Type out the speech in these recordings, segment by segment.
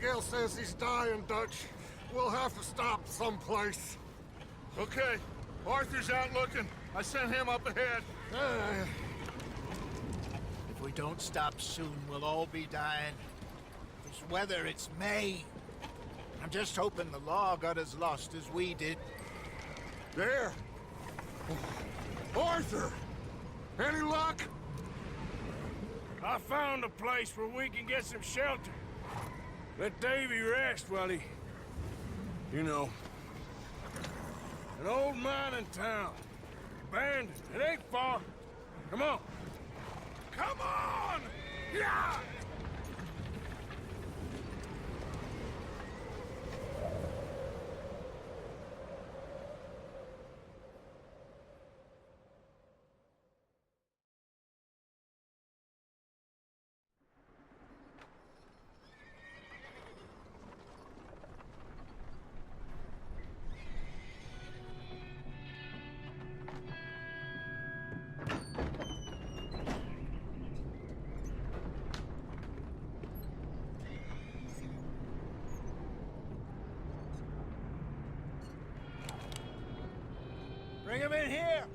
Miguel says he's dying, Dutch. We'll have to stop someplace. Okay. Arthur's out looking. I sent him up ahead. If we don't stop soon, we'll all be dying. This weather, it's May. I'm just hoping the law got as lost as we did. There! Arthur! Any luck? I found a place where we can get some shelter. Let Davy rest while he... You know. An old mining town. Abandoned. It ain't far. Come on. Come on! Yeah! Bring him in here!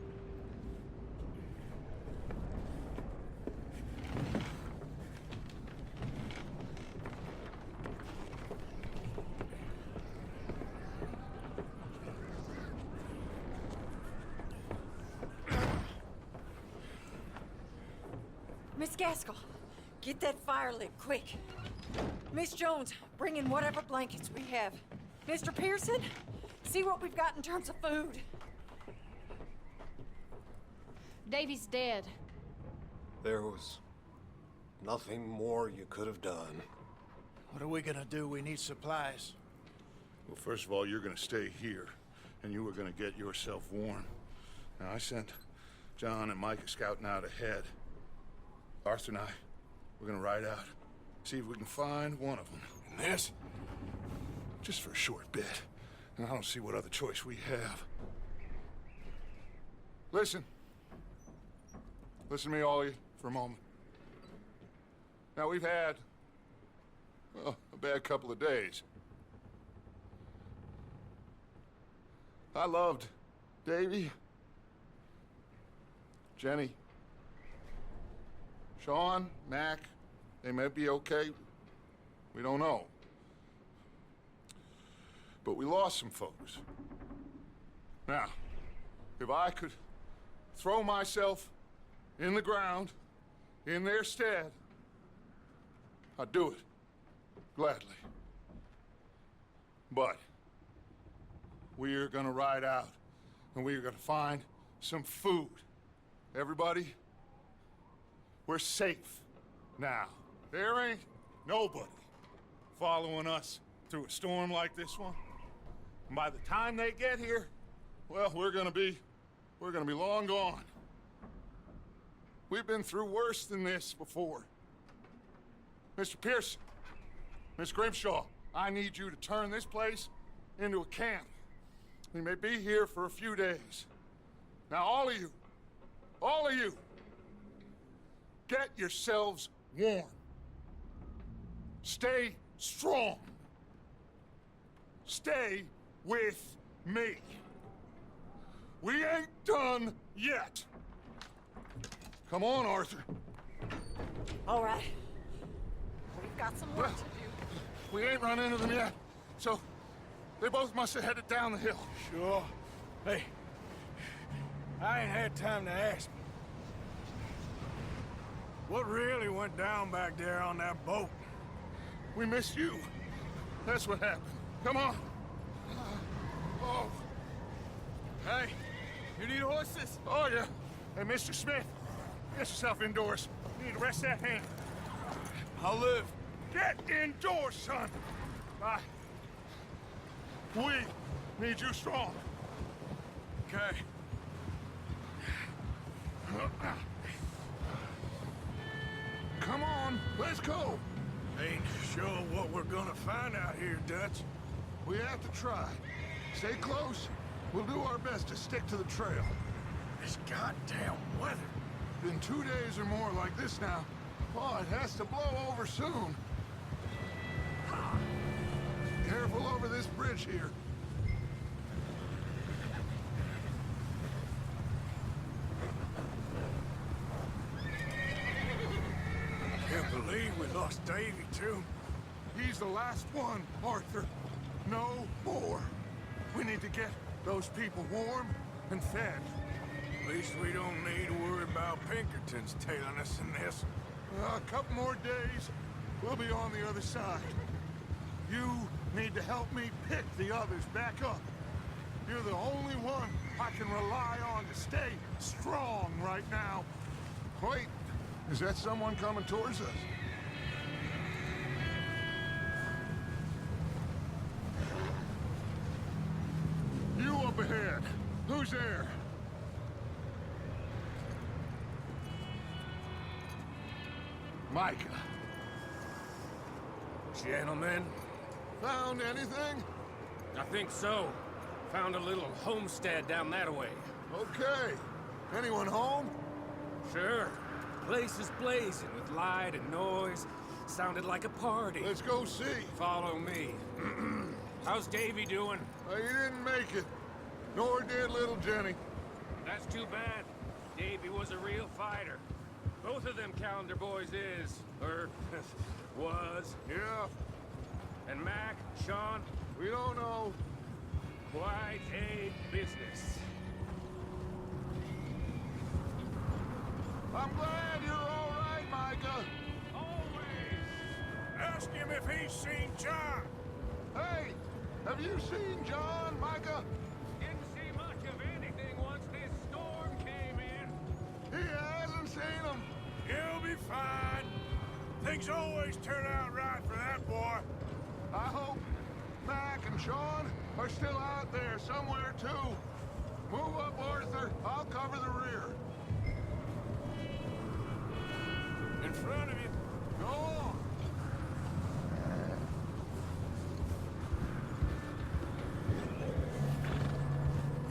Miss Gaskell, get that fire lit, quick. Miss Jones, bring in whatever blankets we have. Mr. Pearson, see what we've got in terms of food. Davy's dead. There was nothing more you could have done. What are we gonna do? We need supplies. Well, first of all, you're gonna stay here, and you were gonna get yourself warm. Now, I sent John and Micah scouting out ahead. Arthur and I, we're gonna ride out, see if we can find one of them. And this, just for a short bit. And I don't see what other choice we have. Listen. Listen to me, all of you, for a moment. Now, we've had, well, a bad couple of days. I loved Davy, Jenny, Sean, Mac. They may be okay. We don't know. But we lost some folks. Now, if I could throw myself in the ground, in their stead, I'd do it, gladly. But we are gonna ride out, and we are gonna find some food. Everybody, we're safe now. There ain't nobody following us through a storm like this one. And by the time they get here, well, we're gonna be long gone. We've been through worse than this before. Mr. Pearson, Miss Grimshaw, I need you to turn this place into a camp. We may be here for a few days. Now, all of you, get yourselves warm. Stay strong. Stay with me. We ain't done yet. Come on, Arthur. All right. We've got some work to do. We ain't run into them yet, so they both must have headed down the hill. Sure. Hey, I ain't had time to ask. What really went down back there on that boat? We missed you. That's what happened. Come on. Oh. Hey, you need horses? Oh, yeah. Hey, Mr. Smith, get yourself indoors. You need to rest that hand. I'll live. Get indoors, son. We need you strong. Okay. Come on, let's go. Ain't sure what we're gonna find out here, Dutch. We have to try. Stay close. We'll do our best to stick to the trail. This goddamn weather. Been 2 days or more like this now. Oh, it has to blow over soon. Careful over this bridge here. Can't believe we lost Davy, too. He's the last one, Arthur. No more. We need to get those people warm and fed. At least we don't need to worry about Pinkertons tailing us in this. A couple more days, we'll be on the other side. You need to help me pick the others back up. You're the only one I can rely on to stay strong right now. Wait, is that someone coming towards us? You up ahead. Who's there? Micah. Gentlemen, Found anything? I think so. Found a little homestead down that way. Okay. Anyone home? Sure. Place is blazing with light and noise. Sounded like a party. Let's go see. Follow me. How's Davy doing? He didn't make it. Nor did little Jenny. That's too bad. Davy was a real fighter. Both of them calendar boys is, or was. Yeah, And Mac, Sean, we don't know. quite a business. I'm glad you're all right, Micah. Always. Ask him if he's seen John. Hey, have you seen John, Micah? Didn't see much of anything once this storm came in. He hasn't seen him. He'll be fine. Things always turn out right for that boy. I hope Mac and Sean are still out there somewhere, too. Move up, Arthur. I'll cover the rear. In front of you. Go on.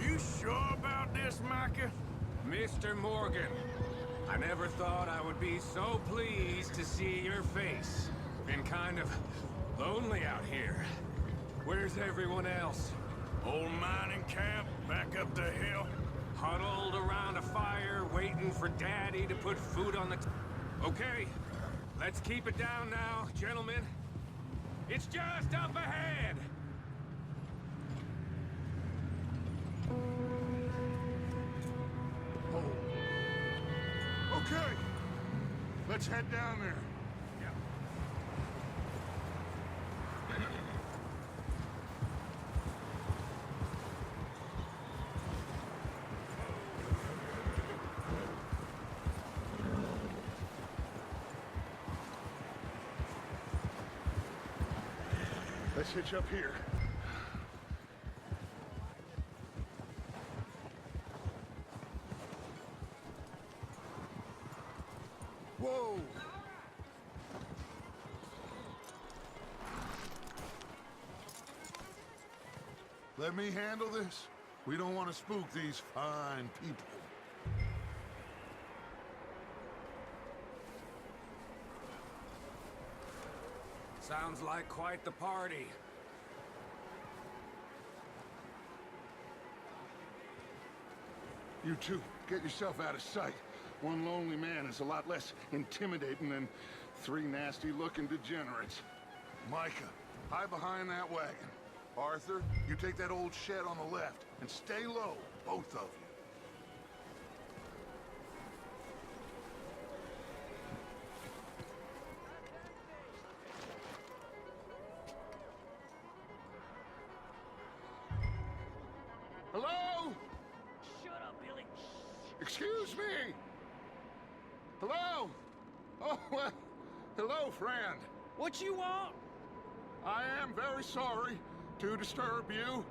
You sure about this, Micah? Mr. Morgan, I never thought I would be so pleased to see your face. Been kind of lonely out here. Where's everyone else? Old mining camp back up the hill. Huddled around a fire, waiting for Daddy to put food on the Okay, let's keep it down now, gentlemen. It's just up ahead. Oh. Okay. Let's head down there. Let's hitch up here. Whoa! Let me handle this. We don't want to spook these fine people. Sounds like quite the party. You two, get yourself out of sight. One lonely man is a lot less intimidating than three nasty-looking degenerates. Micah, hide behind that wagon. Arthur, you take that old shed on the left, and stay low, both of you. Hello? Shut up, Billy. Excuse me? Hello? Oh, well, hello, friend. What you want? I am very sorry to disturb you.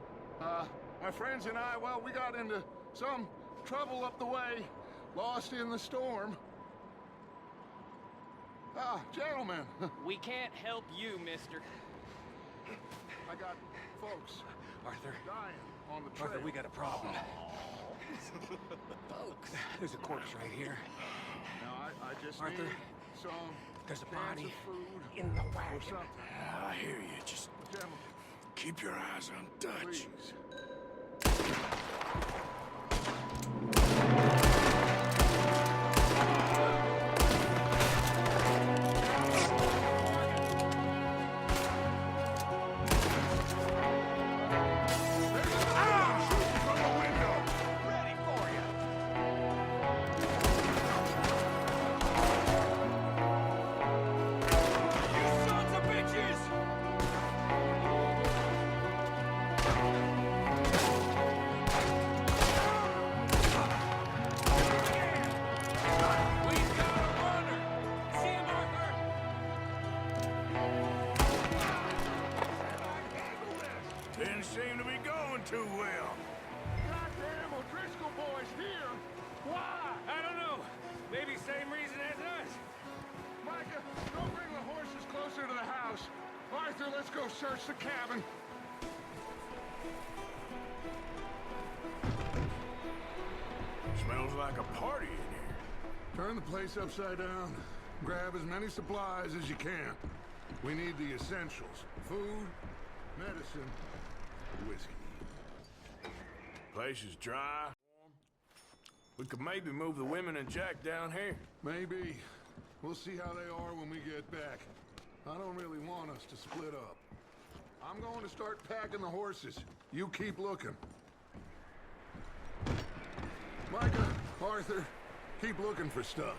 My friends and I, well, we got into some trouble up the way, lost in the storm. Gentlemen, We can't help you, mister. I got folks Arthur, dying on the trail. Arthur, we got a problem. Folks. There's a corpse right here. Now, I just Arthur, need some There's a cans body of food in the or wagon. something. I hear you. Just Gentlemen, Keep your eyes on Dutch. Please. Didn't seem to be going too well. Goddamn O'Driscoll boys here! Why? I don't know. Maybe same reason as us. Micah, go bring the horses closer to the house. Arthur, let's go search the cabin. Smells like a party in here. Turn the place upside down. Grab as many supplies as you can. We need the essentials. Food, medicine, whiskey. Place is dry. We could maybe move the women and Jack down here. Maybe. We'll see how they are when we get back. I don't really want us to split up. I'm going to start packing the horses. You keep looking. Micah, Arthur, keep looking for stuff.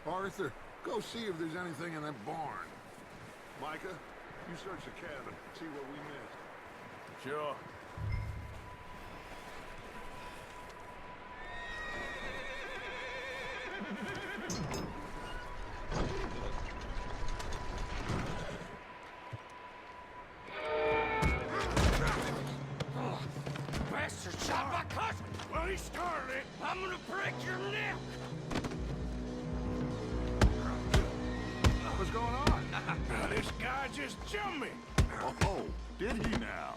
Arthur, go see if there's anything in that barn. Micah, you search the cabin, see what we missed. Sure. Bastard shot my cousin! Well, he started it. I'm gonna break your neck! What's going on? Now, this guy just jumped me. Oh, did he now?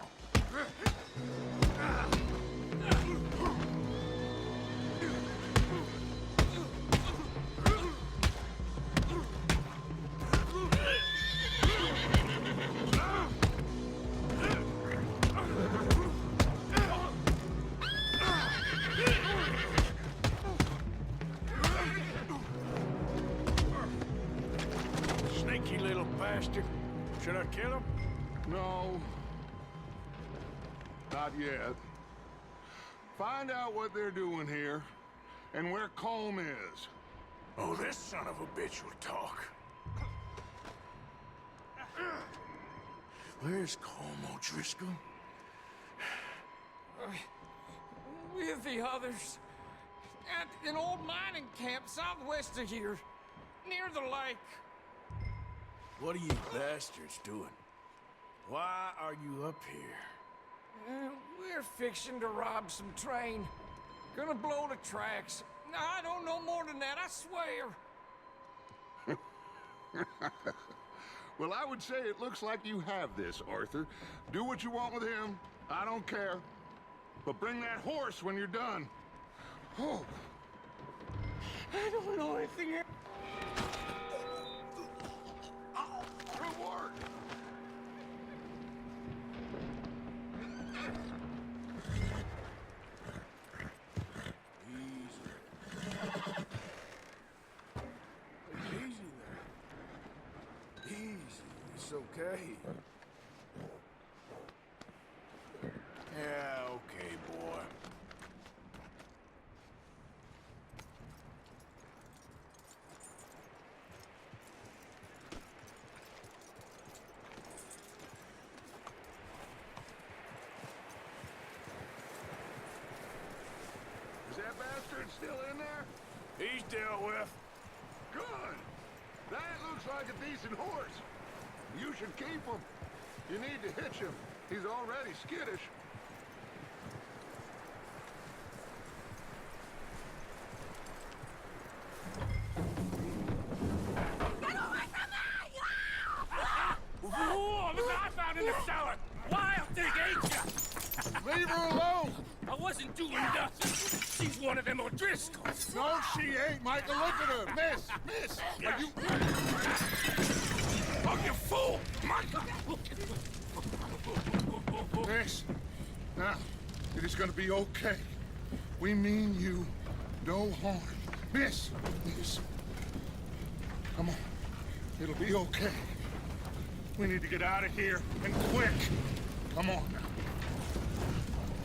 Sneaky little bastard. Should I kill him? No. Not yet. Find out what they're doing here, and where Colm is. Oh, this son of a bitch will talk. Where's Colm O'Driscoll? With the others. At an old mining camp southwest of here. Near the lake. What are you bastards doing? Why are you up here? We're fixing to rob some train. Gonna blow the tracks. I don't know more than that, I swear. Well, I would say it looks like you have this, Arthur. Do what you want with him. I don't care. But bring that horse when you're done. Oh. I don't know anything else. Good work. Easy there. Easy. It's okay. Yeah, okay, boy. Is that bastard still in there? He's dealt with. Good. That looks like a decent horse. You should keep him. You need to hitch him. He's already skittish. Whoa, look what I found in the cellar! Wild thing, ain't ya? Leave her alone! I wasn't doing nothing. She's one of them O'Driscolls. No, she ain't, Michael. Look at her. Miss! Miss! Are you... Oh, you fool! Michael! Miss, now, it is gonna be okay. We mean you no harm. Miss, come on. It'll be okay. We need to get out of here, and quick. Come on now.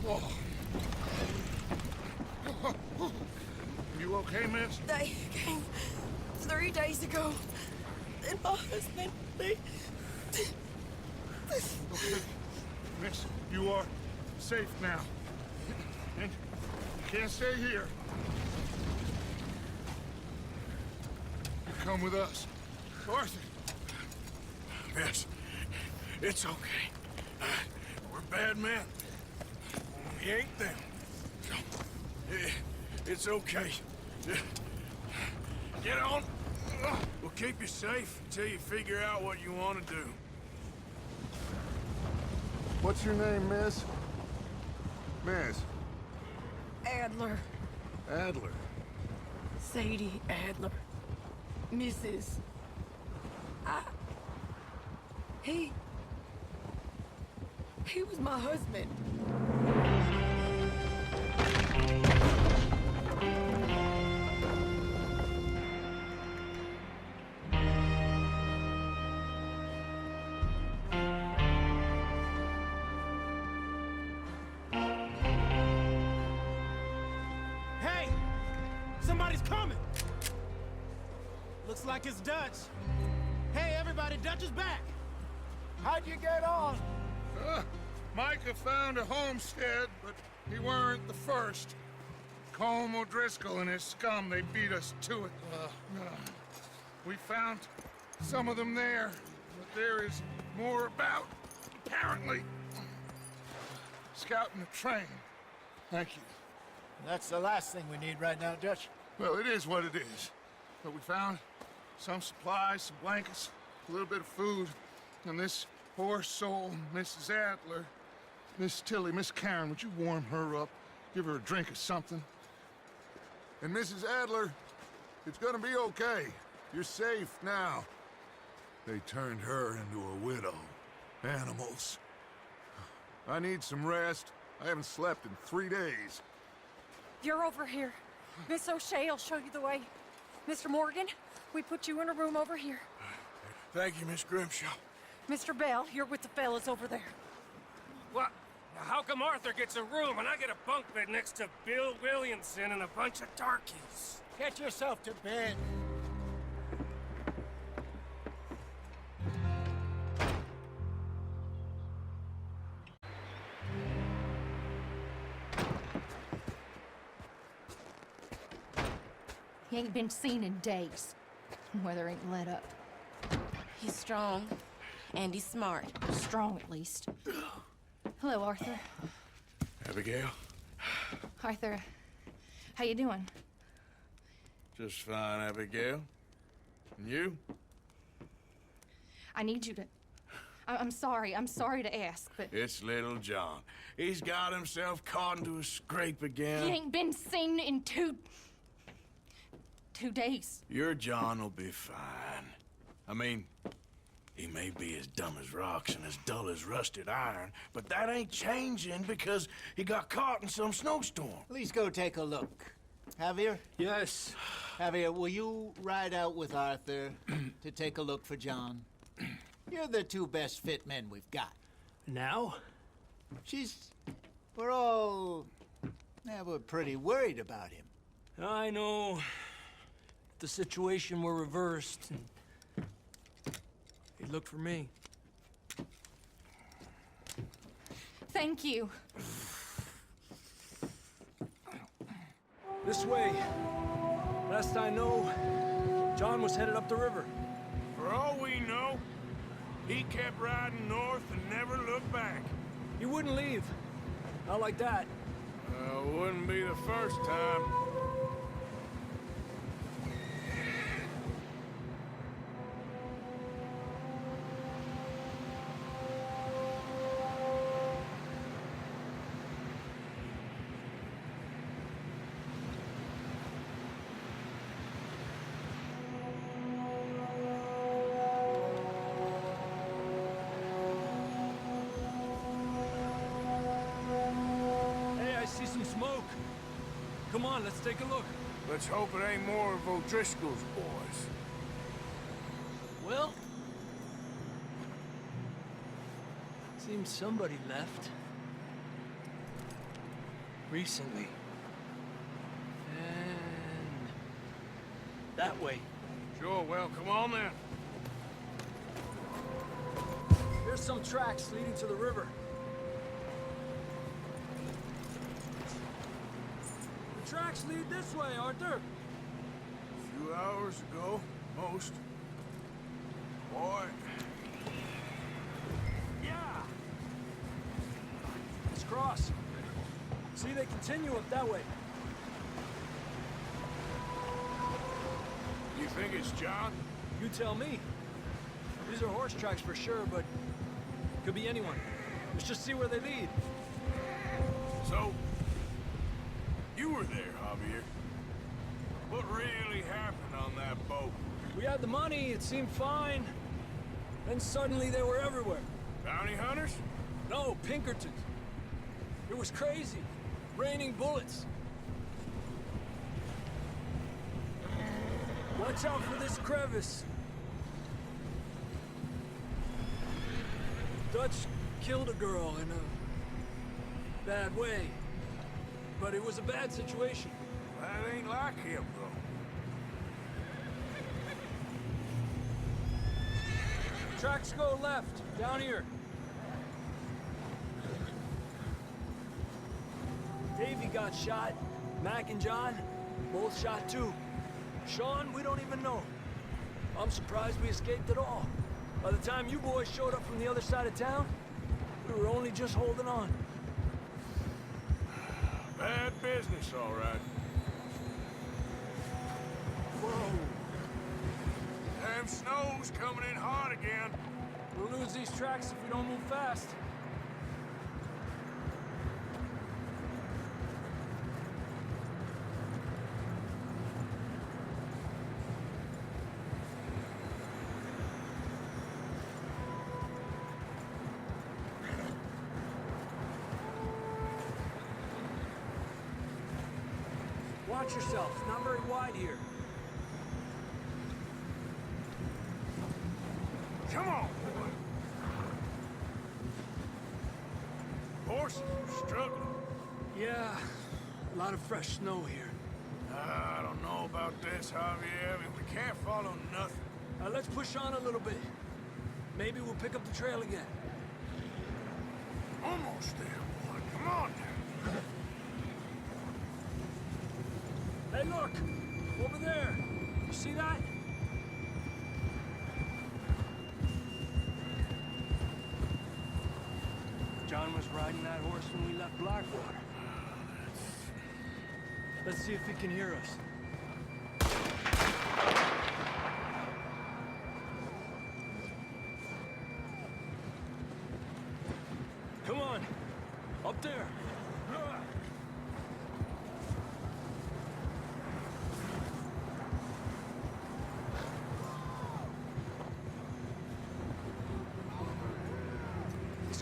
Oh. You okay, miss? They came 3 days ago. And my husband, they... Okay. Miss, you are safe now. And you can't stay here. You come with us. Arthur. Miss, it's okay. We're bad men. We ain't them. It's okay. Get on. We'll keep you safe until you figure out what you want to do. What's your name, miss? Miss. Adler. Adler. Sadie Adler. Mrs. He was my husband. Hey! Somebody's coming! Looks like it's Dutch. Hey, everybody, Dutch is back! How'd you get on? Micah found a homestead, but he weren't the first. Colm O'Driscoll and his scum, they beat us to it. We found some of them there, but there is more about, apparently. Scouting the train. Thank you. That's the last thing we need right now, Dutch. Well, it is what it is. But we found some supplies, some blankets, a little bit of food, and this poor soul, Mrs. Adler, Miss Tilly, Miss Karen, would you warm her up? Give her a drink or something? And Mrs. Adler, it's gonna be okay. You're safe now. They turned her into a widow. Animals. I need some rest. I haven't slept in 3 days. You're over here. Miss O'Shea will show you the way. Mr. Morgan, we put you in a room over here. Thank you, Miss Grimshaw. Mr. Bell, you're with the fellas over there. What? How come Arthur gets a room and I get a bunk bed next to Bill Williamson and a bunch of darkies? Get yourself to bed. He ain't been seen in days. Weather ain't let up. He's strong, and he's smart. Strong, at least. Hello, Arthur. Abigail? Arthur, how you doing? Just fine, Abigail. And you? I need you to... I'm sorry to ask, but... It's little John. He's got himself caught into a scrape again. He ain't been seen in 2 days. Your John will be fine. I mean, he may be as dumb as rocks and as dull as rusted iron, but that ain't changing because he got caught in some snowstorm. Please go take a look. Javier? Yes. Javier, will you ride out with Arthur to take a look for John? You're the 2 best fit men we've got. Now? We're pretty worried about him. I know. The situation were reversed, and he looked for me. Thank you. This way. Last I know, John was headed up the river. For all we know, he kept riding north and never looked back. He wouldn't leave. Not like that. Wouldn't be the first time. on, let's take a look. Let's hope it ain't more of O'Driscoll's boys. Well, seems somebody left. Recently. And that way. Sure, well, come on then. There's some tracks leading to the river. The tracks lead this way, Arthur. A few hours ago, most. Boy. Yeah. Let's cross. See, they continue up that way. You think it's John? You tell me. These are horse tracks for sure, but could be anyone. Let's just see where they lead. So, you were there, Javier. What really happened on that boat? We had the money, it seemed fine. Then suddenly they were everywhere. Bounty hunters? No, Pinkertons. It was crazy. Raining bullets. Watch out for this crevice. Dutch killed a girl in a bad way. But it was a bad situation. That ain't like him, though. Tracks go left, down here. Davey got shot. Mac and John, both shot too. Sean, we don't even know. I'm surprised we escaped at all. By the time you boys showed up from the other side of town, we were only just holding on. Bad business, all right. Whoa. Damn snow's coming in hard again. We'll lose these tracks if we don't move fast. Watch yourself, it's not very wide here. Come on, boy. Horses are struggling. Yeah, a lot of fresh snow here. I don't know about this, Javier. I mean, we can't follow nothing. Let's push on a little bit. Maybe we'll pick up the trail again. Almost there, boy. Come on. Hey, look! Over there! You see that? John was riding that horse when we left Blackwater. Let's see if he can hear us. Come on! Up there!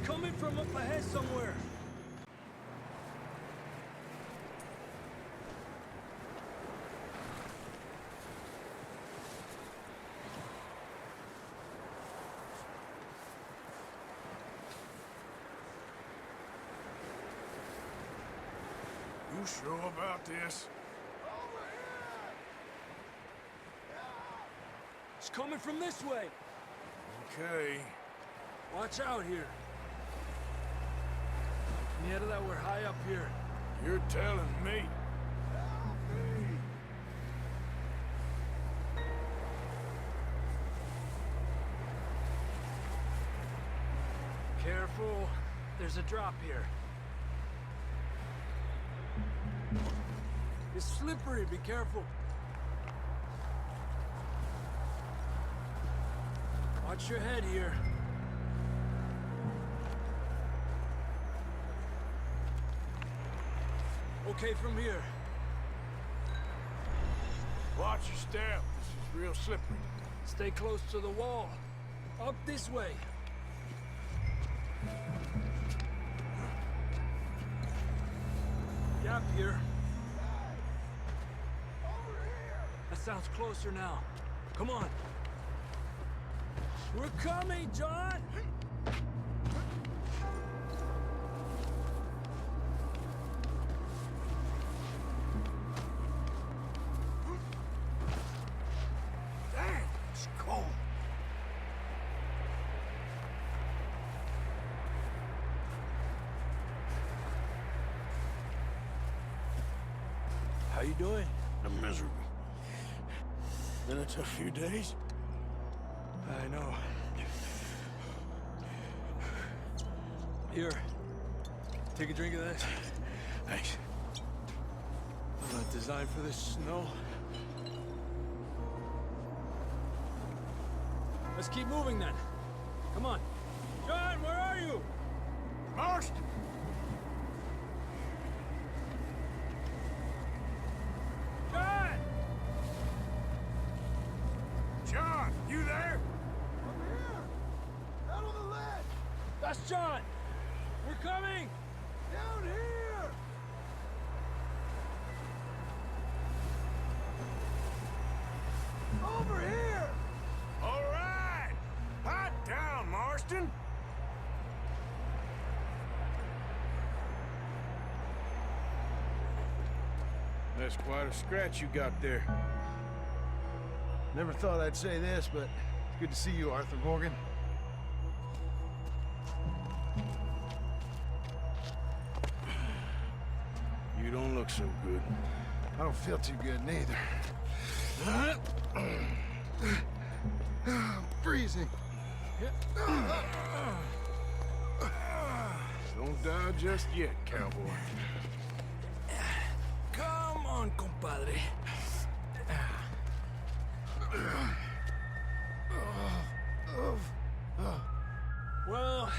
Coming from up ahead somewhere. You sure about this? It's coming from this way. Okay. Watch out here. Mierda, we're high up here. You're telling me. Careful. There's a drop here. It's slippery. Be careful. Watch your head here. Okay from here. Watch your step. This is real slippery. Stay close to the wall. Up this way. Gap here. sounds closer now. Come on. We're coming, John! Damn, it's cold. How you doing? I'm miserable. Been a tough few days. I know. Here. Take a drink of this. Thanks. I'm not designed for this snow. Let's keep moving then. Come on. John, where are you? Marston! John! John, you there? I'm here! Out on the ledge! That's John! We're coming! Down here! Over here! All right! Pipe down, Marston! That's quite a scratch you got there. Never thought I'd say this, but it's good to see you, Arthur Morgan. You don't look so good. I don't feel too good, neither. I'm freezing. Don't die just yet, cowboy. Come on, compadre. Well,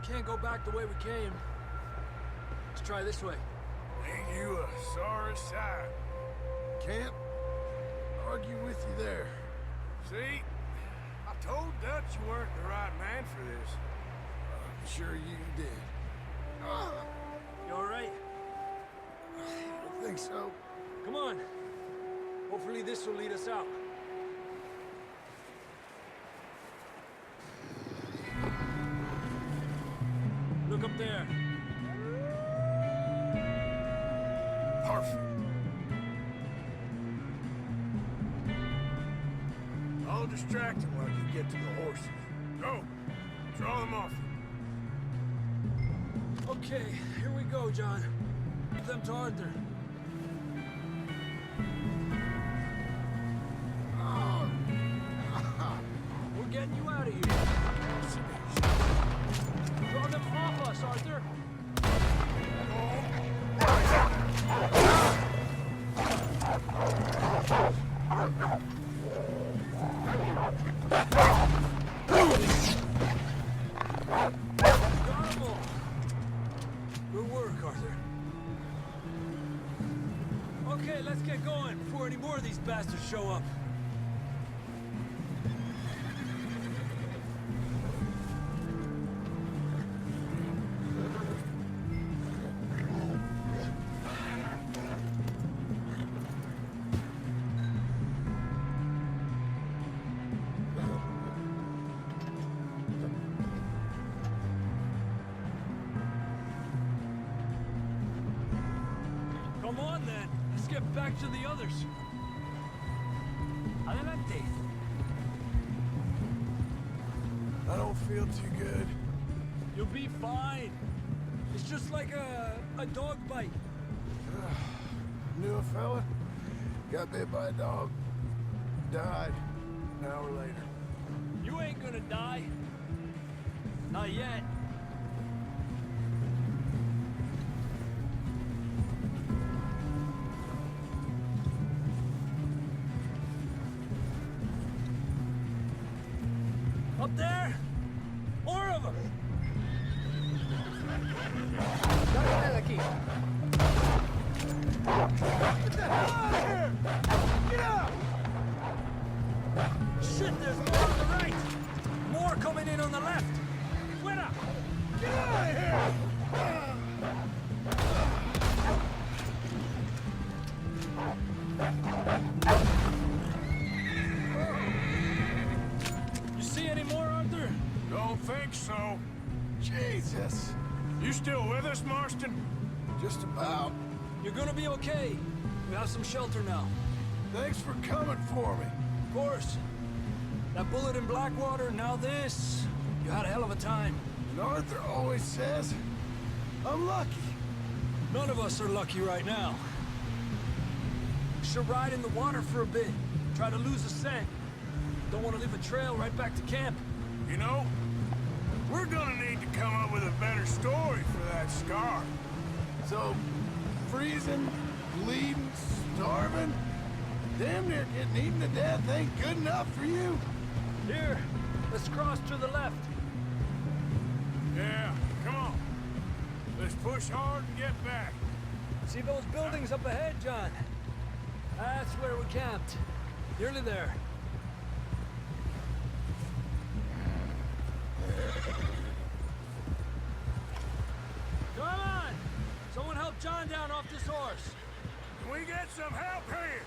can't go back the way we came. Let's try this way. Ain't you a sorry sight? Can't argue with you there. See? I told Dutch you weren't the right man for this. I'm sure you did. You all right? I don't think so. Come on. Hopefully this will lead us out. Look up there. Perfect. I'll distract him while you get to the horses. Go. Draw them off. Okay, here we go, John. Give them to Arthur. We're getting you out of here. Draw them off us, Arthur. Got 'em all. Good work, Arthur. Okay, let's get going before any more of these bastards show up. Come on, then. Let's get back to the others. Adelante. I don't feel too good. You'll be fine. It's just like a dog bite. Knew a fella, got bit by a dog, died an hour later. You ain't gonna die. Not yet. Up there? More of them! Get the hell out of here! Get out! Shit, there's more on the right! More coming in on the left! Fuera! Get out of here! don't think so. Jesus. You still with us, Marston? Just about. You're gonna be okay. We have some shelter now. Thanks for coming for me. Of course. That bullet in Blackwater, now this. You had a hell of a time. And Arthur always says, I'm lucky. None of us are lucky right now. Should ride in the water for a bit. Try to lose a scent. Don't want to leave a trail right back to camp. You know, we're gonna need to come up with a better story for that scar. So, freezing, bleeding, starving, damn near getting eaten to death ain't good enough for you? Here, let's cross to the left. Yeah, come on. Let's push hard and get back. See those buildings up ahead, John? That's where we camped. Nearly there. Come on! Someone help John down off this horse. Can we get some help here?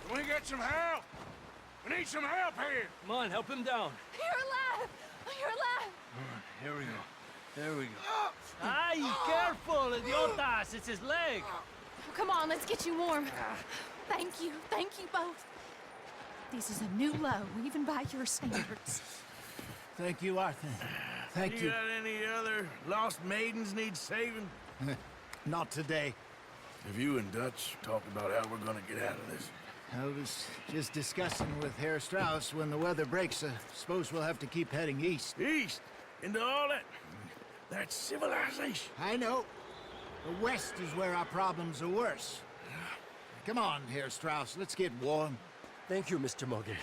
Can we get some help? We need some help here. Come on, help him down. You're alive! You're alive! Here we go. There we go. Ay, careful, idiotas! It's his leg. Oh, come on, let's get you warm. Thank you both. This is a new low, even by your standards. Thank you, Arthur. Thank you. You got any other lost maidens need saving? Not today. Have you and Dutch talked about how we're gonna get out of this? I was just discussing with Herr Strauss when the weather breaks. Suppose we'll have to keep heading east. East? Into all that civilization. I know. The west is where our problems are worse. Come on, Herr Strauss, let's get warm. Thank you, Mr. Morgan.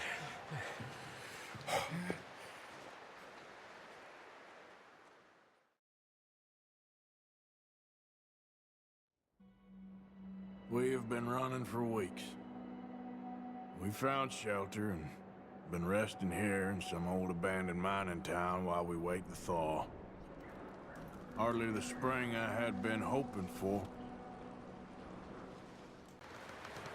We have been running for weeks. We found shelter and been resting here in some old abandoned mining town while we wait the thaw. Hardly the spring I had been hoping for.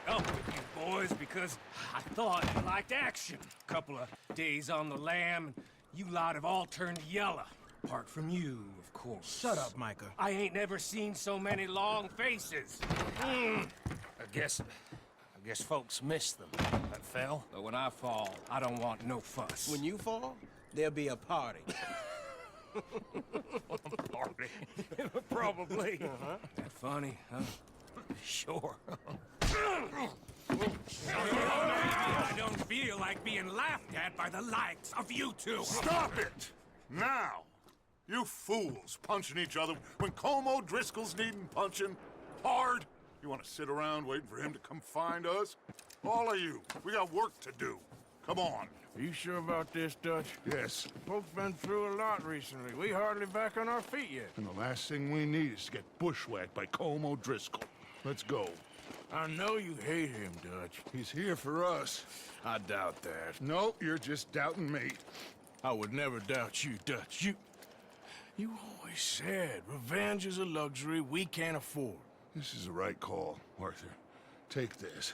Oh, with you boys, because I thought you liked action. Couple of days on the lam, and you lot have all turned yellow. Apart from you, of course. Shut up, Micah. I ain't never seen so many long faces. I guess folks miss them. That fell. But when I fall, I don't want no fuss. When you fall, there'll be a party. Party? Probably. That funny, huh? Sure. I don't feel like being laughed at by the likes of you two. Stop it! Now! You fools punching each other when Colm O'Driscoll's needing punching. Hard! You want to sit around waiting for him to come find us? All of you, we got work to do. Come on. Are you sure about this, Dutch? Yes. Folks been through a lot recently. We hardly back on our feet yet. And the last thing we need is to get bushwhacked by Colm O'Driscoll. Let's go. I know you hate him, Dutch. He's here for us. I doubt that. No, you're just doubting me. I would never doubt you, Dutch. You always said revenge is a luxury we can't afford. This is the right call, Arthur. Take this.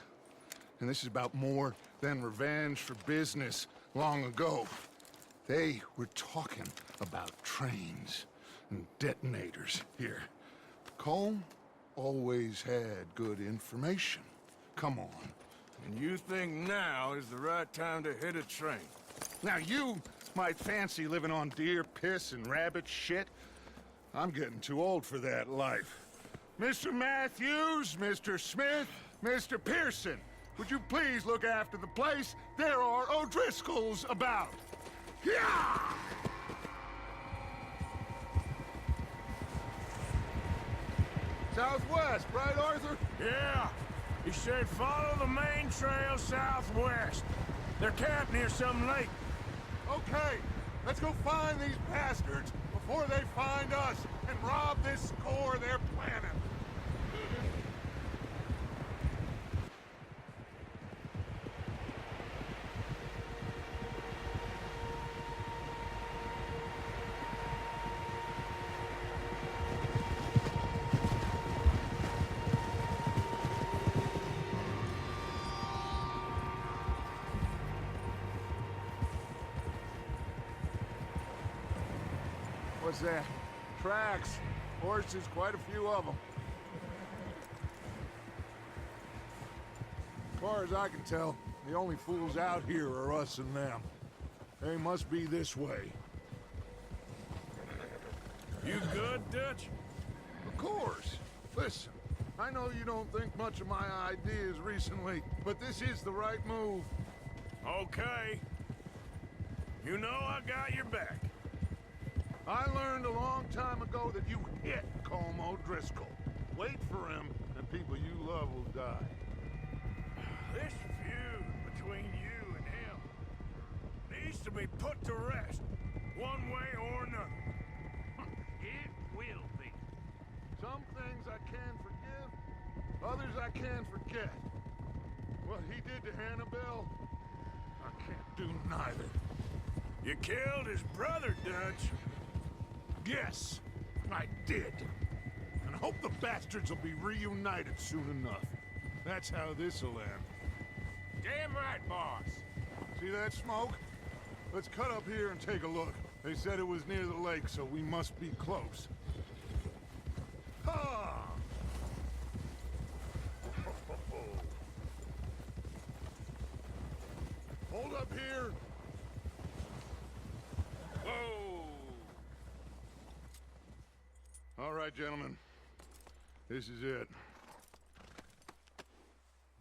And this is about more than revenge for business long ago. They were talking about trains and detonators here. Colm always had good information. Come on. And you think now is the right time to hit a train? Now you might fancy living on deer piss and rabbit shit. I'm getting too old for that life. Mr. Matthews, Mr. Smith, Mr. Pearson, would you please look after the place? There are O'Driscolls about. Yeah! Southwest, right, Arthur? Yeah. He said follow the main trail southwest. They're camped near some lake. Okay, let's go find these bastards before they find us and rob this core they're planning. Sam? Tracks. Horses, quite a few of them. As far as I can tell, the only fools out here are us and them. They must be this way. You good, Dutch? Of course. Listen, I know you don't think much of my ideas recently, but this is the right move. Okay. You know I got your back. I learned a long time ago that you hit Colm O'Driscoll. Wait for him, and people you love will die. This feud between you and him needs to be put to rest, one way or another. It will be. Some things I can forgive, others I can forget. What he did to Hannibal, I can't do neither. You killed his brother, Dutch. Yes, I did. And I hope the bastards will be reunited soon enough. That's how this'll end. Damn right, boss. See that smoke? Let's cut up here and take a look. They said it was near the lake, so we must be close. Ha! Hold up here. Whoa! All right, gentlemen. This is it.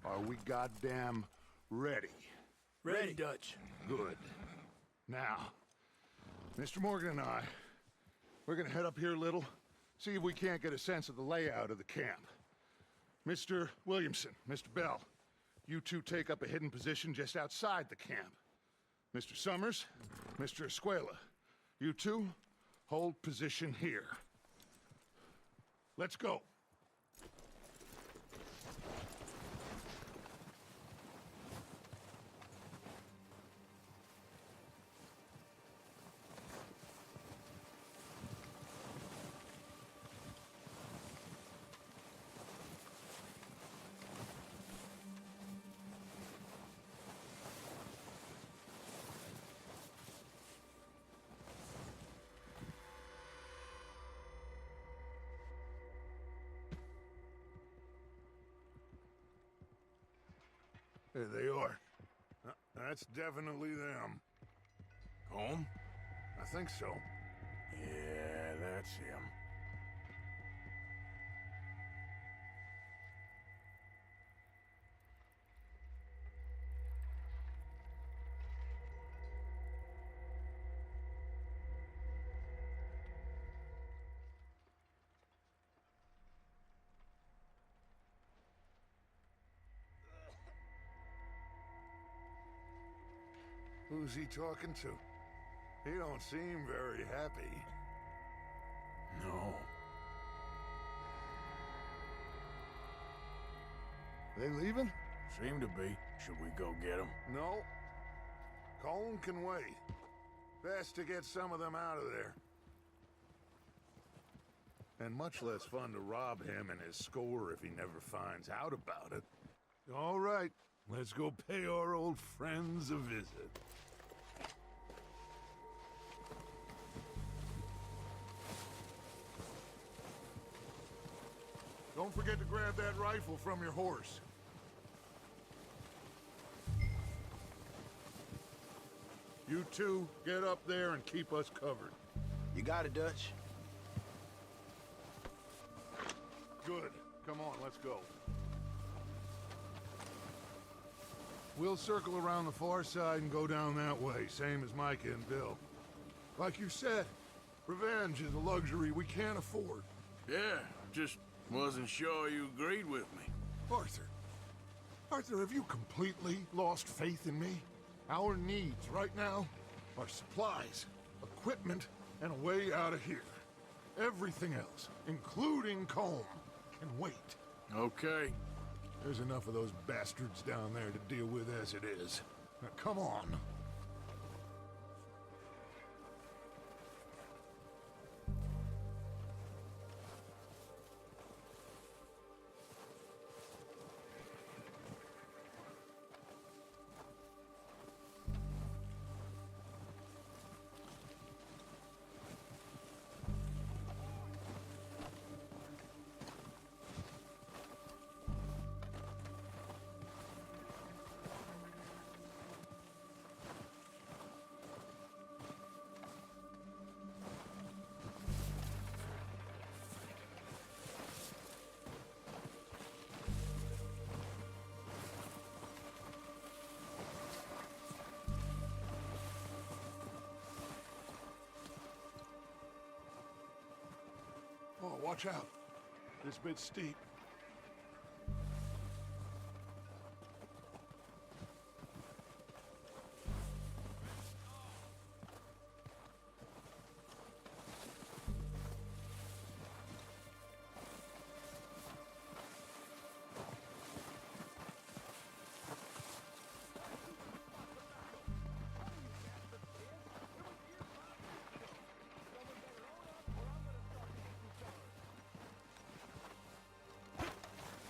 Are we goddamn ready? Ready, Dutch. Good. Now, Mr. Morgan and I, we're gonna head up here a little, see if we can't get a sense of the layout of the camp. Mr. Williamson, Mr. Bell, you two take up a hidden position just outside the camp. Mr. Summers, Mr. Escuela, you two hold position here. Let's go. There they are. That's definitely them. Home? I think so. Yeah, that's him. Who's he talking to? He don't seem very happy. No. They leaving? Seem to be. Should we go get them? No. Colm can wait. Best to get some of them out of there. And much less fun to rob him and his score if he never finds out about it. All right, let's go pay our old friends a visit. Don't forget to grab that rifle from your horse. You two, get up there and keep us covered. You got it, Dutch. Good. Come on, let's go. We'll circle around the far side and go down that way, same as Micah and Bill. Like you said, revenge is a luxury we can't afford. Yeah, just wasn't sure you agreed with me. Arthur, have you completely lost faith in me? Our needs right now are supplies, equipment, and a way out of here. Everything else, including Colm, can wait. Okay. There's enough of those bastards down there to deal with as it is. Now, come on. Watch out. This bit's steep.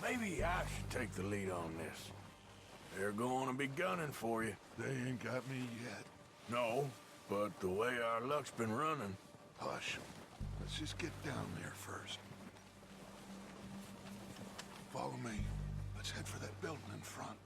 Maybe I should take the lead on this. They're going to be gunning for you. They ain't got me yet. No, but the way our luck's been running... Hush. Let's just get down there first. Follow me. Let's head for that building in front.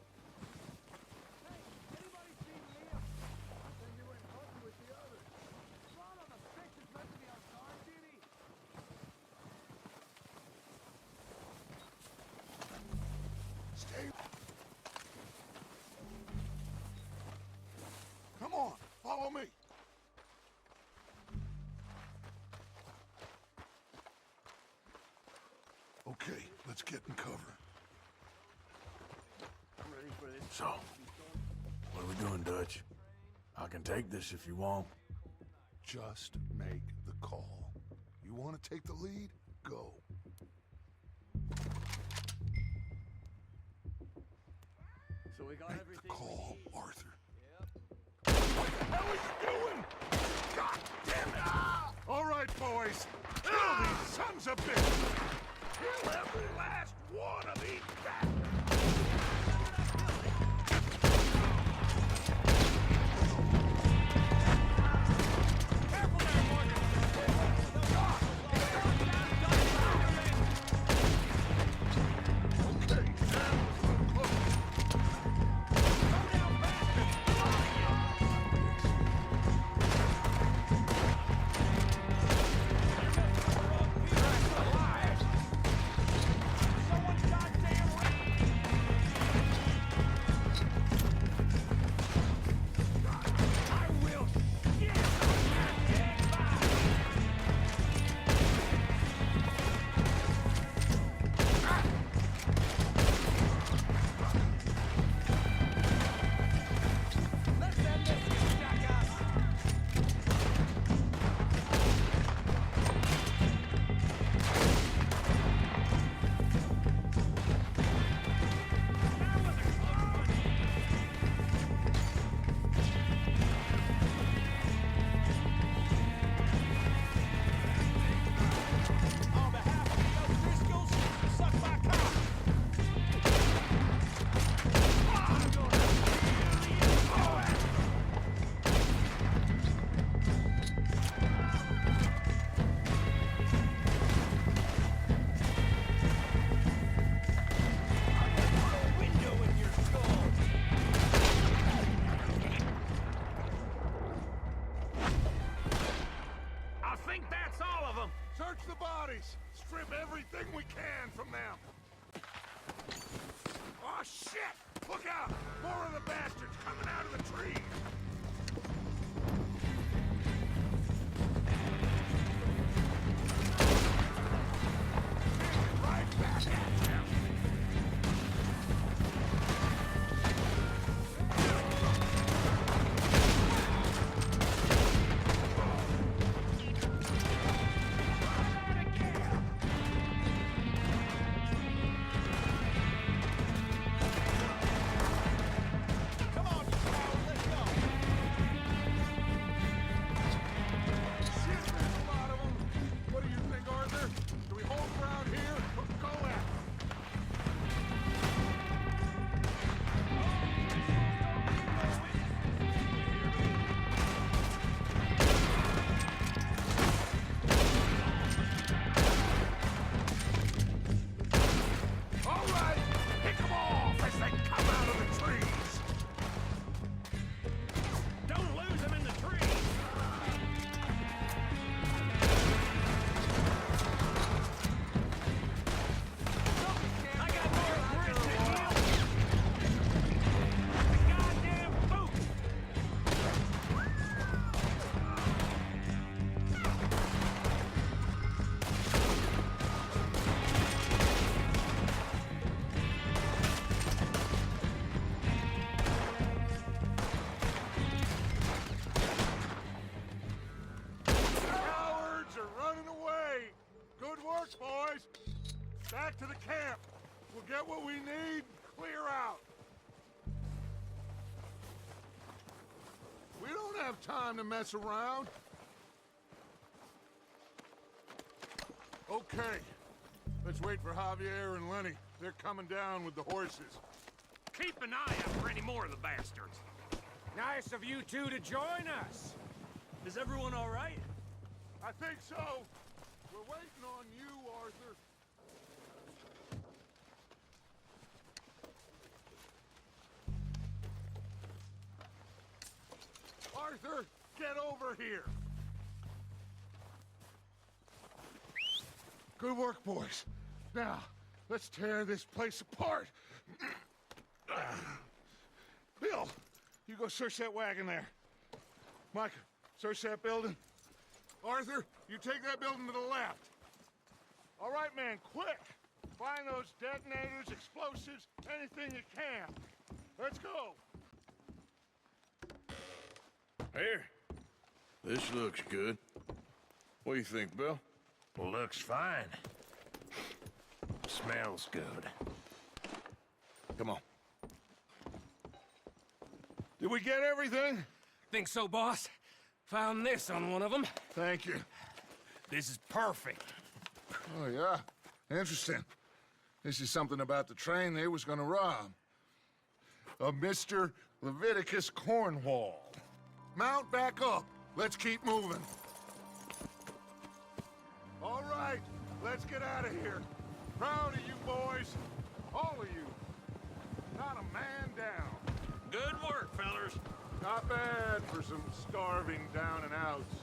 Come on, follow me. Okay, let's get in cover. So, what are we doing, Dutch? I can take this if you want. Just make the call. You want to take the lead? Go. So we got Make everything the call, we need. Arthur. What the hell are you doing? God damn it! Ah! All right, boys. Kill these sons of bitches! Kill every last one of these bastards! Someone goddamn need, clear out. We don't have time to mess around. Okay. Let's wait for Javier and Lenny. They're coming down with the horses. Keep an eye out for any more of the bastards. Nice of you two to join us. Is everyone all right? I think so. We're waiting on you, Arthur. Arthur, get over here. Good work, boys. Now, let's tear this place apart. Bill, you go search that wagon there. Mike, search that building. Arthur, you take that building to the left. All right, man, quick. Find those detonators, explosives, anything you can. Let's go. Here. This looks good. What do you think, Bill? Looks fine. Smells good. Come on. Did we get everything? Think so, boss? Found this on one of them. Thank you. This is perfect. Oh, yeah? Interesting. This is something about the train they was gonna rob. A Mr. Leviticus Cornwall. Mount back up. Let's keep moving. All right, let's get out of here. Proud of you boys. All of you. Not a man down. Good work, fellers. Not bad for some starving down and outs.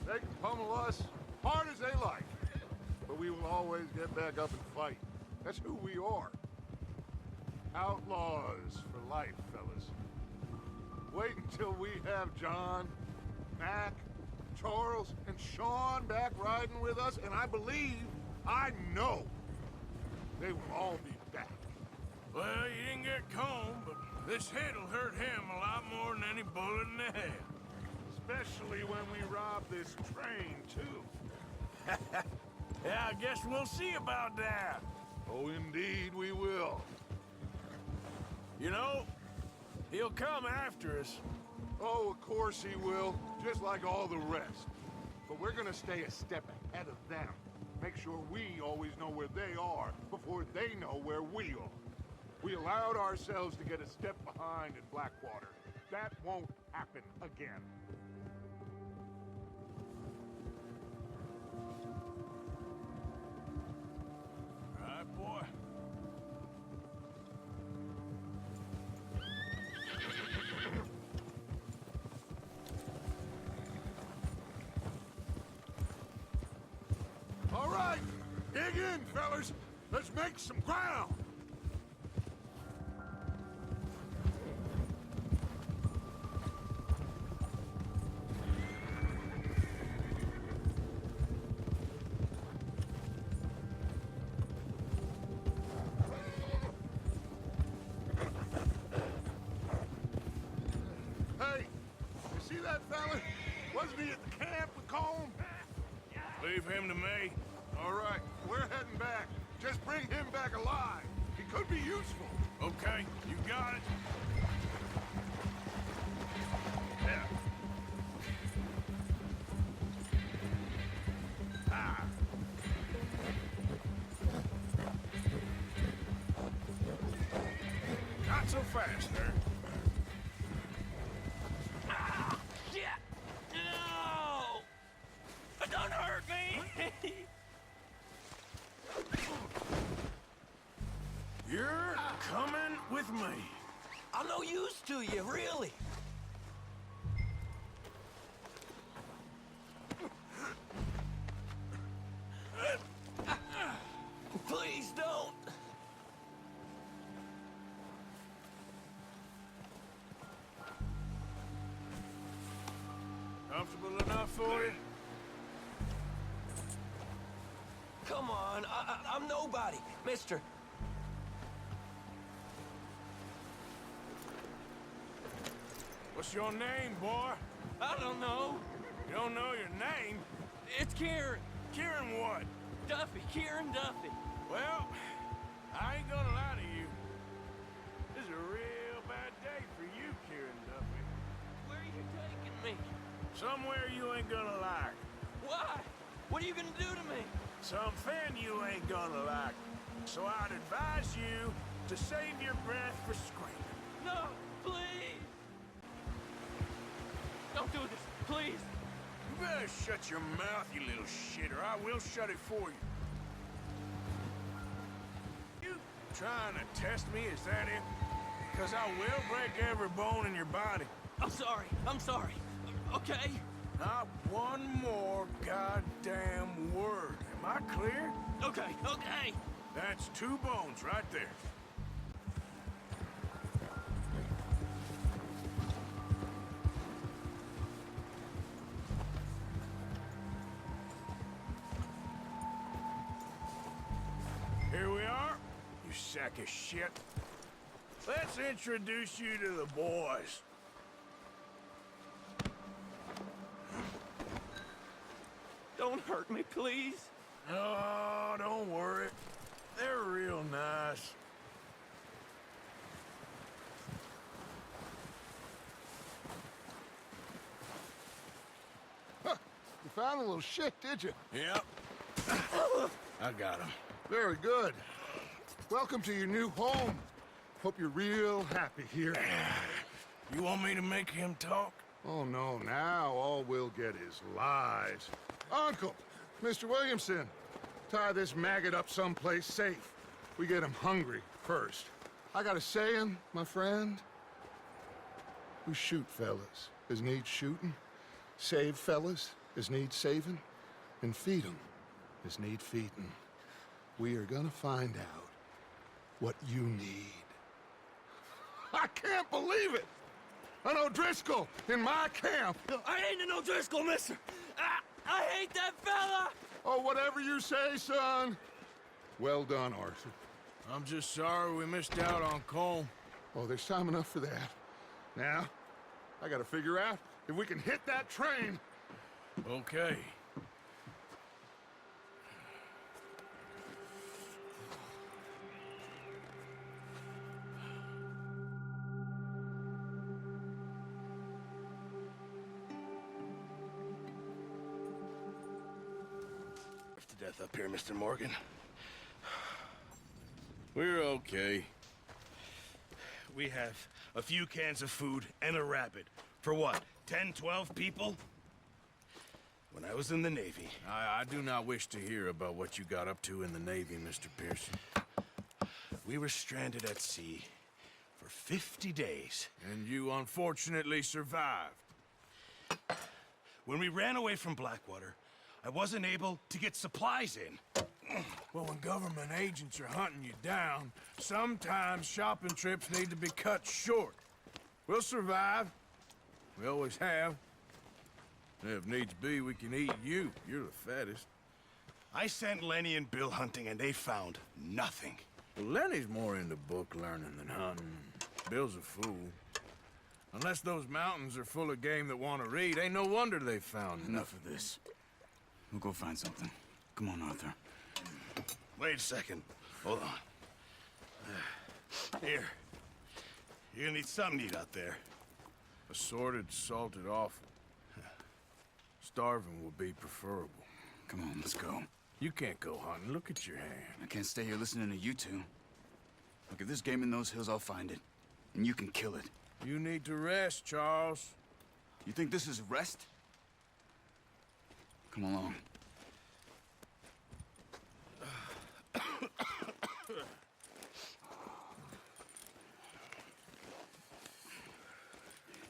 They can pummel us hard as they like. But we will always get back up and fight. That's who we are. Outlaws for life, fellas. Wait until we have John, Mac, Charles, and Sean back riding with us, and I believe, I know, they will all be back. Well, you didn't get Combe, but this hit'll hurt him a lot more than any bullet in the head. Especially when we rob this train, too. Yeah, I guess we'll see about that. Oh, indeed we will. You know, he'll come after us. Oh, of course he will, just like all the rest. But we're gonna stay a step ahead of them. Make sure we always know where they are before they know where we are. We allowed ourselves to get a step behind in Blackwater. That won't happen again. Right, boy. All right, dig in, fellas. Let's make some ground. Hey, you see that fella? Wasn't he at the camp with Colm? Leave him to me. All right, we're heading back. Just bring him back alive. He could be useful. Okay, you got it. Yeah. Ah. Not so fast, sir. Shit! No! Don't hurt me! You're coming with me. I'm no use to you, really. Please don't. Comfortable enough for you? Come on, I'm nobody, mister. What's your name, boy? I don't know. You don't know your name? It's Kieran. Kieran what? Duffy, Kieran Duffy. Well, I ain't gonna lie to you. Somewhere you ain't gonna like. Why? What are you gonna do to me? Something you ain't gonna like. So I'd advise you to save your breath for screaming. No, please! Don't do this, please! You better shut your mouth, you little shit, or I will shut it for you. You trying to test me, is that it? Because I will break every bone in your body. I'm sorry. Okay? Not one more goddamn word. Am I clear? Okay. That's 2 bones right there. Here we are, you sack of shit. Let's introduce you to the boys. Don't hurt me, please. Oh, don't worry. They're real nice. Huh. You found a little shit, did you? Yep. I got him. Very good. Welcome to your new home. Hope you're real happy here. You want me to make him talk? Oh, no, now all we'll get is lies. Uncle, Mr. Williamson, tie this maggot up someplace safe. We get him hungry first. I got a saying, my friend. We shoot fellas as need shooting, save fellas as need saving, and feed 'em as need feeding. We are gonna find out what you need. I can't believe it! An O'Driscoll in my camp! I ain't an O'Driscoll, mister! I hate that fella! Oh, whatever you say, son. Well done, Arthur. I'm just sorry we missed out on Colm. Oh, there's time enough for that. Now, I gotta figure out if we can hit that train. Okay. To death up here, Mr. Morgan. We're okay. We have a few cans of food and a rabbit. For what, 10, 12 people? When I was in the Navy... I do not wish to hear about what you got up to in the Navy, Mr. Pearson. We were stranded at sea for 50 days. And you unfortunately survived. When we ran away from Blackwater, I wasn't able to get supplies in. Well, when government agents are hunting you down, sometimes shopping trips need to be cut short. We'll survive. We always have. And if needs be, we can eat you. You're the fattest. I sent Lenny and Bill hunting, and they found nothing. Well, Lenny's more into book learning than hunting. Bill's a fool. Unless those mountains are full of game that want to read, ain't no wonder they found Enough of this. We'll go find something. Come on, Arthur. Wait a second. Hold on. Here. You're gonna need something to eat out there. Assorted, salted offal. Starving would be preferable. Come on, let's go. You can't go hunting. Look at your hand. I can't stay here listening to you two. Look, if there's game in those hills, I'll find it. And you can kill it. You need to rest, Charles. You think this is rest? Come along.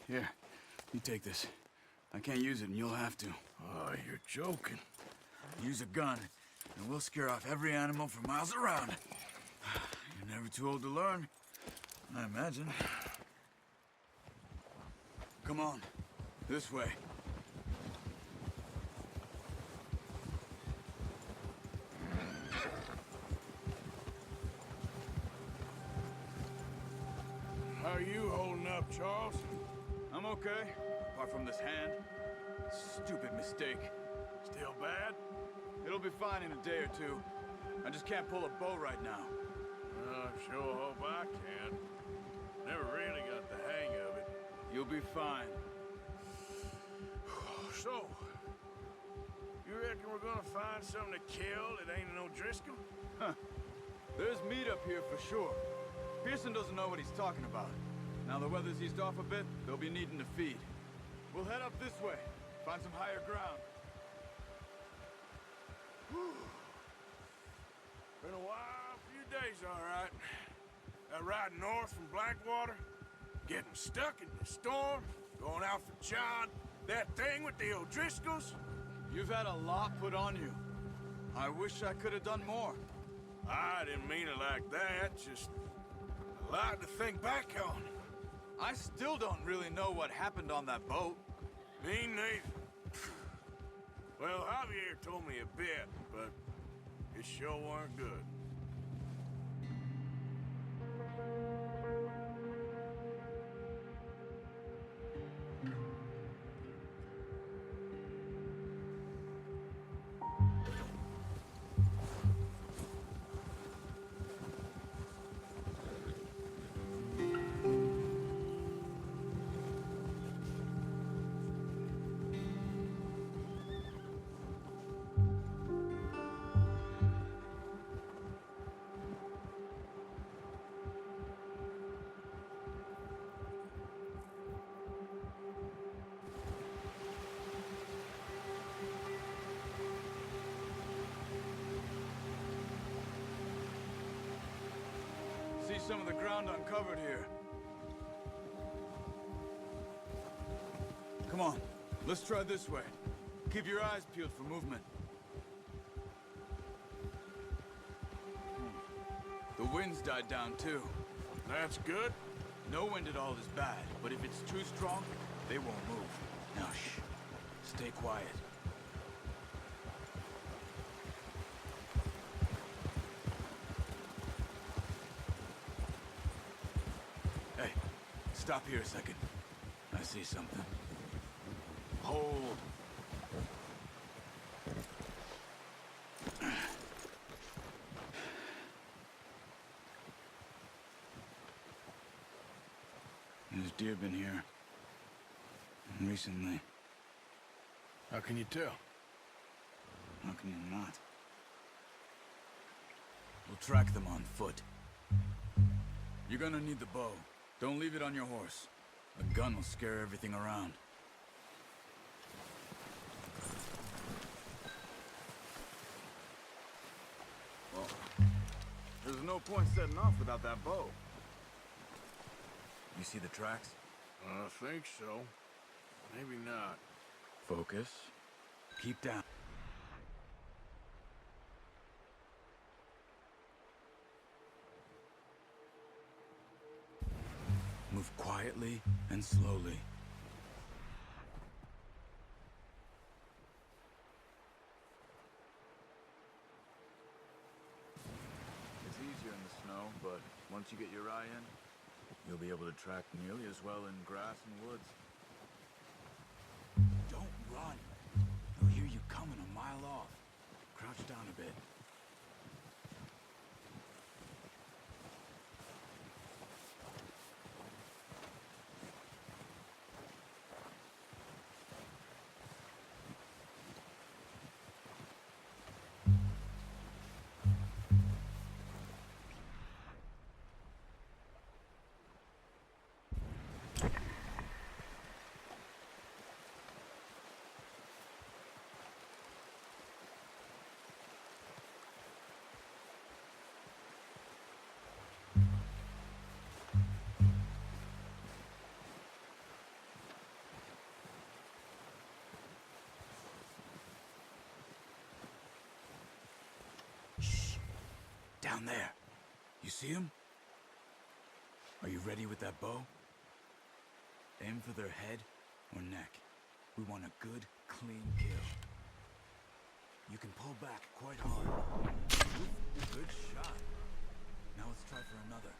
Here, you take this. I can't use it, and you'll have to. Oh, you're joking. Use a gun, and we'll scare off every animal for miles around. You're never too old to learn, I imagine. Come on, this way. How are you holding up, Charles? I'm okay, apart from this hand. Stupid mistake. Still bad? It'll be fine in a day or two. I just can't pull a bow right now. I sure hope I can. Never really got the hang of it. You'll be fine. So, you reckon we're gonna find something to kill that ain't no Driscoll? Huh. There's meat up here for sure. Pearson doesn't know what he's talking about. Now the weather's eased off a bit, they'll be needing to feed. We'll head up this way, find some higher ground. Whew. Been a wild few days, all right. That ride north from Blackwater, getting stuck in the storm, going out for John, that thing with the O'Driscolls. You've had a lot put on you. I wish I could have done more. I didn't mean it like that, just a lot to think back on. I still don't really know what happened on that boat. Me neither. Well, Javier told me a bit, but it sure weren't good. See some of the ground uncovered here. Come on, let's try this way. Keep your eyes peeled for movement. The wind's died down too. That's good. No wind at all is bad, but if it's too strong, they won't move. Now shh, stay quiet. Hey, stop here a second. I see something. Hold. There's deer been here. Recently. How can you tell? How can you not? We'll track them on foot. You're gonna need the bow. Don't leave it on your horse. A gun will scare everything around. Well, there's no point setting off without that bow. You see the tracks? I think so. Maybe not. Focus. Keep down. Move quietly and slowly. It's easier in the snow, but once you get your eye in, you'll be able to track nearly as well in grass and woods. Don't run. They'll hear you coming a mile off. Crouch down a bit. Down there. You see him? Are you ready with that bow? Aim for their head or neck. We want a good, clean kill. You can pull back quite hard. Good shot. Now let's try for another.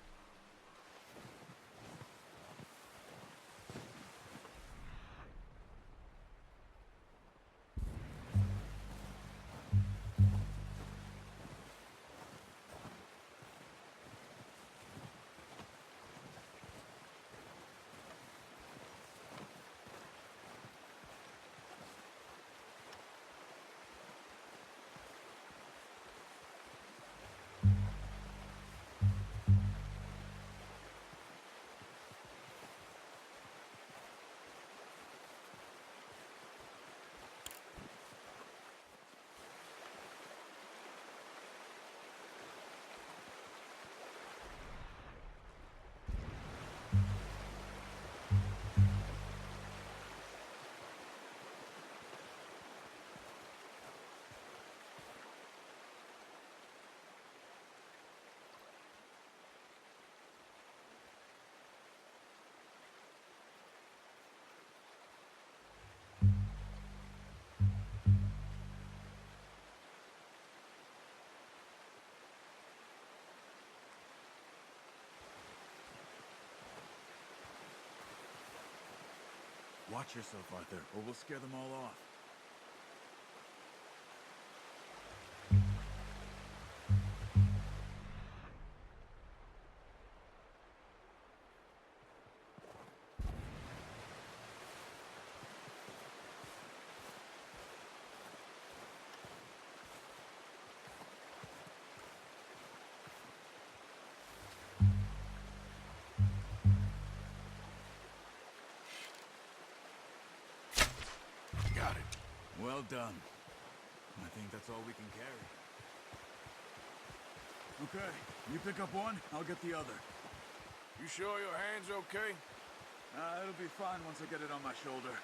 Watch yourself, Arthur, or we'll scare them all off. Got it. Well done. I think that's all we can carry. Okay, you pick up one, I'll get the other. You sure your hand's okay? It'll be fine once I get it on my shoulder.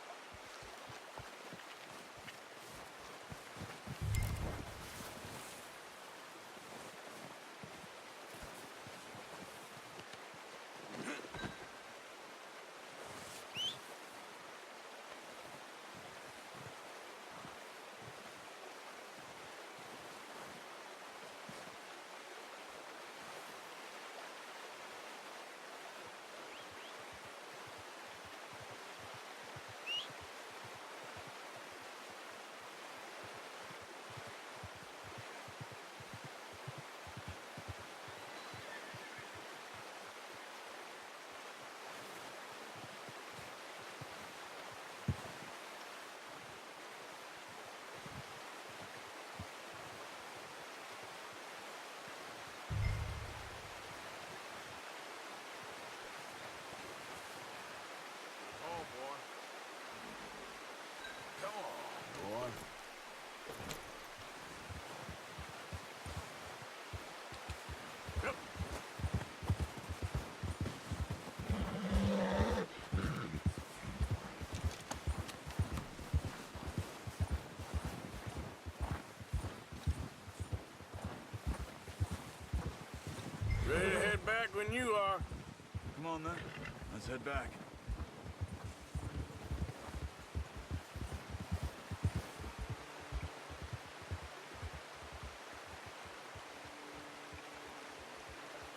Ready to head back when you are. Come on, then. Let's head back.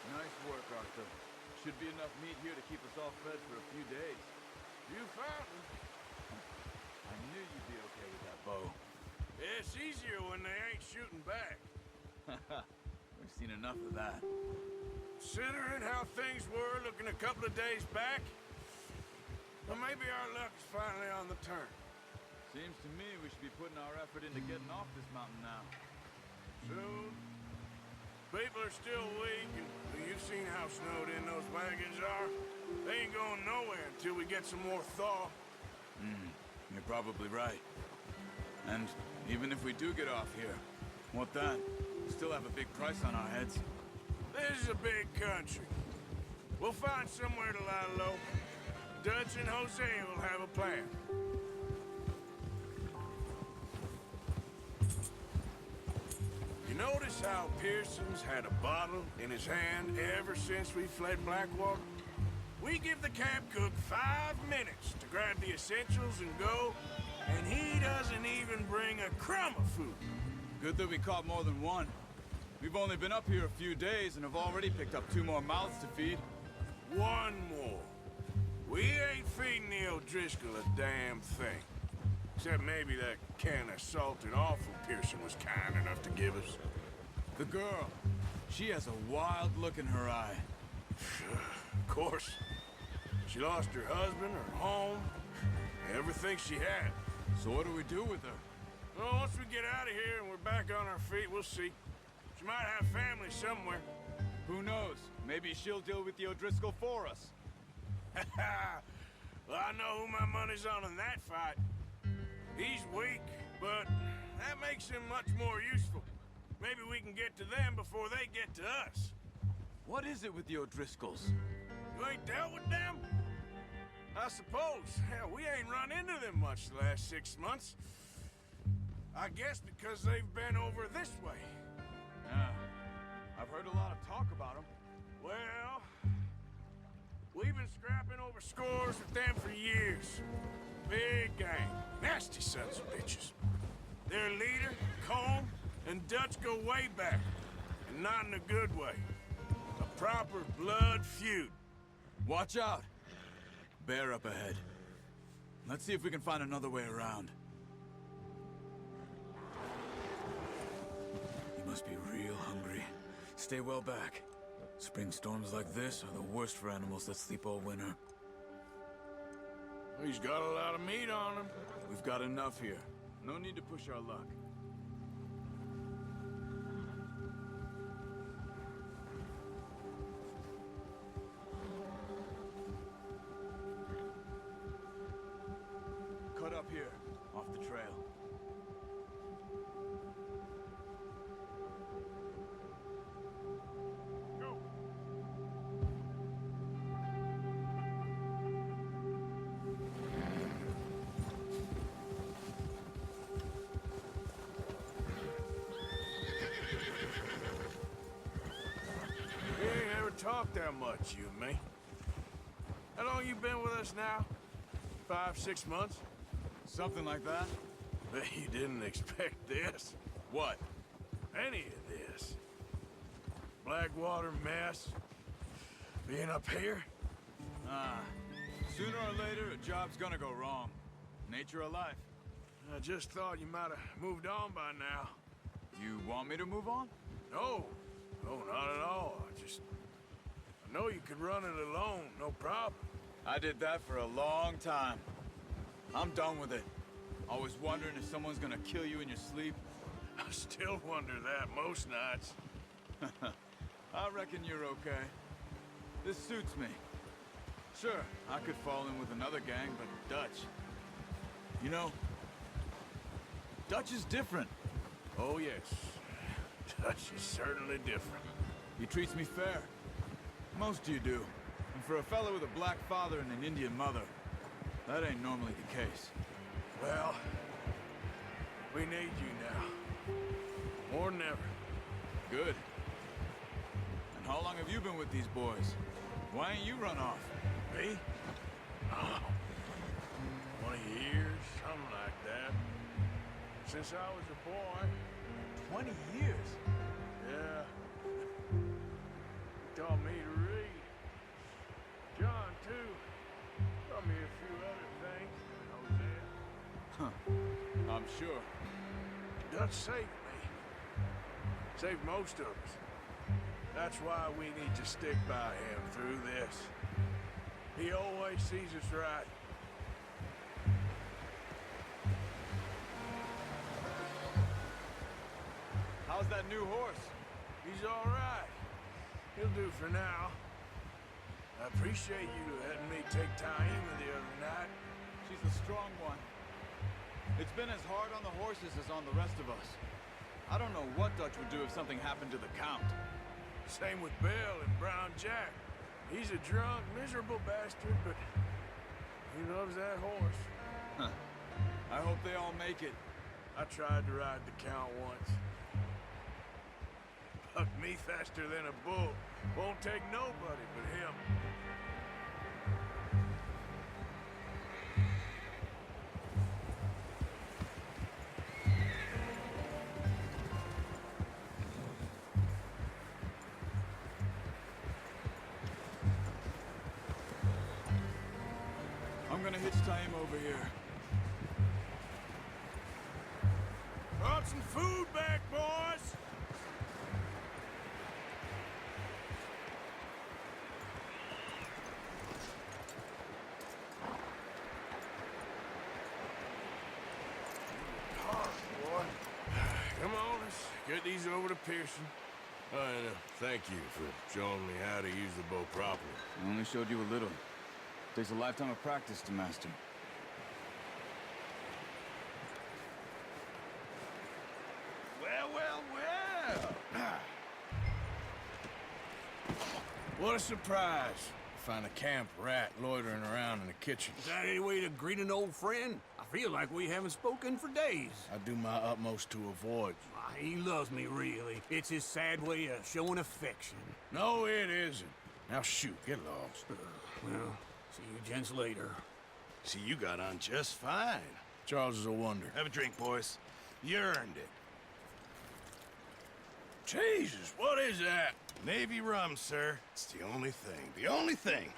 Nice work, Arthur. Should be enough meat here to keep us all fed for a few days. You found me. I knew you'd be okay with that bow. It's easier when they ain't shooting back. We've seen enough of that. Considering how things were looking a couple of days back, well, maybe our luck is finally on the turn. Seems to me we should be putting our effort into getting off this mountain now. Soon. People are still weak, and you've seen how snowed in those wagons are. They ain't going nowhere until we get some more thaw. You're probably right. And even if we do get off here, what then? We still have a big price on our heads. This is a big country. We'll find somewhere to lie low. Dutch and Jose will have a plan. You notice how Pearson's had a bottle in his hand ever since we fled Blackwater? We give the camp cook 5 minutes to grab the essentials and go, and he doesn't even bring a crumb of food. Good that we caught more than one. We've only been up here a few days and have already picked up 2 more mouths to feed. 1 more. We ain't feeding the O'Driscoll a damn thing. Except maybe that can of salted offal Pearson was kind enough to give us. The girl. She has a wild look in her eye. Of course. She lost her husband, her home, everything she had. So what do we do with her? Well, once we get out of here and we're back on our feet, we'll see. She might have family somewhere. Who knows? Maybe she'll deal with the O'Driscoll for us. Well, I know who my money's on in that fight. He's weak, but that makes him much more useful. Maybe we can get to them before they get to us. What is it with the O'Driscolls? You ain't dealt with them? I suppose. Hell, we ain't run into them much the last 6 months. I guess because they've been over this way. Yeah. I've heard a lot of talk about them. Well, we've been scrapping over scores with them for years. Big gang. Nasty sons of bitches. Their leader, Combe, and Dutch go way back. And not in a good way. A proper blood feud. Watch out! Bear up ahead. Let's see if we can find another way around. You must be real hungry. Stay well back. Spring storms like this are the worst for animals that sleep all winter. He's got a lot of meat on him. We've got enough here. No need to push our luck. Cut up here, off the trail. Go. We ain't ever talked that much, you and me. How long you been with us now? 5, 6 months? Something like that? Bet you didn't expect this. What? Any of this. Blackwater mess. Being up here? Sooner or later, a job's gonna go wrong. Nature of life. I just thought you might have moved on by now. You want me to move on? No. No, not at all. I know you could run it alone, no problem. I did that for a long time. I'm done with it. Always wondering if someone's gonna kill you in your sleep. I still wonder that most nights. I reckon you're okay. This suits me. Sure, I could fall in with another gang, but Dutch. You know, Dutch is different. Oh, yes. Dutch is certainly different. He treats me fair. Most of you do. And for a fellow with a black father and an Indian mother, that ain't normally the case. Well, we need you now. More than ever. Good. And how long have you been with these boys? Why ain't you run off? Me? Oh, 20 years, something like that. Since I was a boy. 20 years? Yeah. Taught me to read. John, too. Taught me a few other things when I was there. Huh. I'm sure. Dutch saved me. Saved most of us. That's why we need to stick by him through this. He always sees us right. How's that new horse? He's all right. He'll do for now. I appreciate you letting me take Taima the other night. She's a strong one. It's been as hard on the horses as on the rest of us. I don't know what Dutch would do if something happened to the Count. Same with Bill and Brown Jack. He's a drunk, miserable bastard, but he loves that horse. Huh. I hope they all make it. I tried to ride the Count once. Bucked me faster than a bull. Won't take nobody but him. I'm gonna hitch Taima over here. Brought some food back, boys! Come on, let's get these over to Pearson. And thank you for showing me how to use the bow properly. I only showed you a little. Takes a lifetime of practice to master. Well, well, well! What a surprise. Find a camp rat loitering around in the kitchen. Is that any way to greet an old friend? I feel like we haven't spoken for days. I do my utmost to avoid you. He loves me, really. It's his sad way of showing affection. No, it isn't. Now shoot, get lost. Well, see you gents later. See, you got on just fine. Charles is a wonder. Have a drink, boys. You earned it. Jesus, what is that? Navy rum, sir. It's the only thing. The only thing.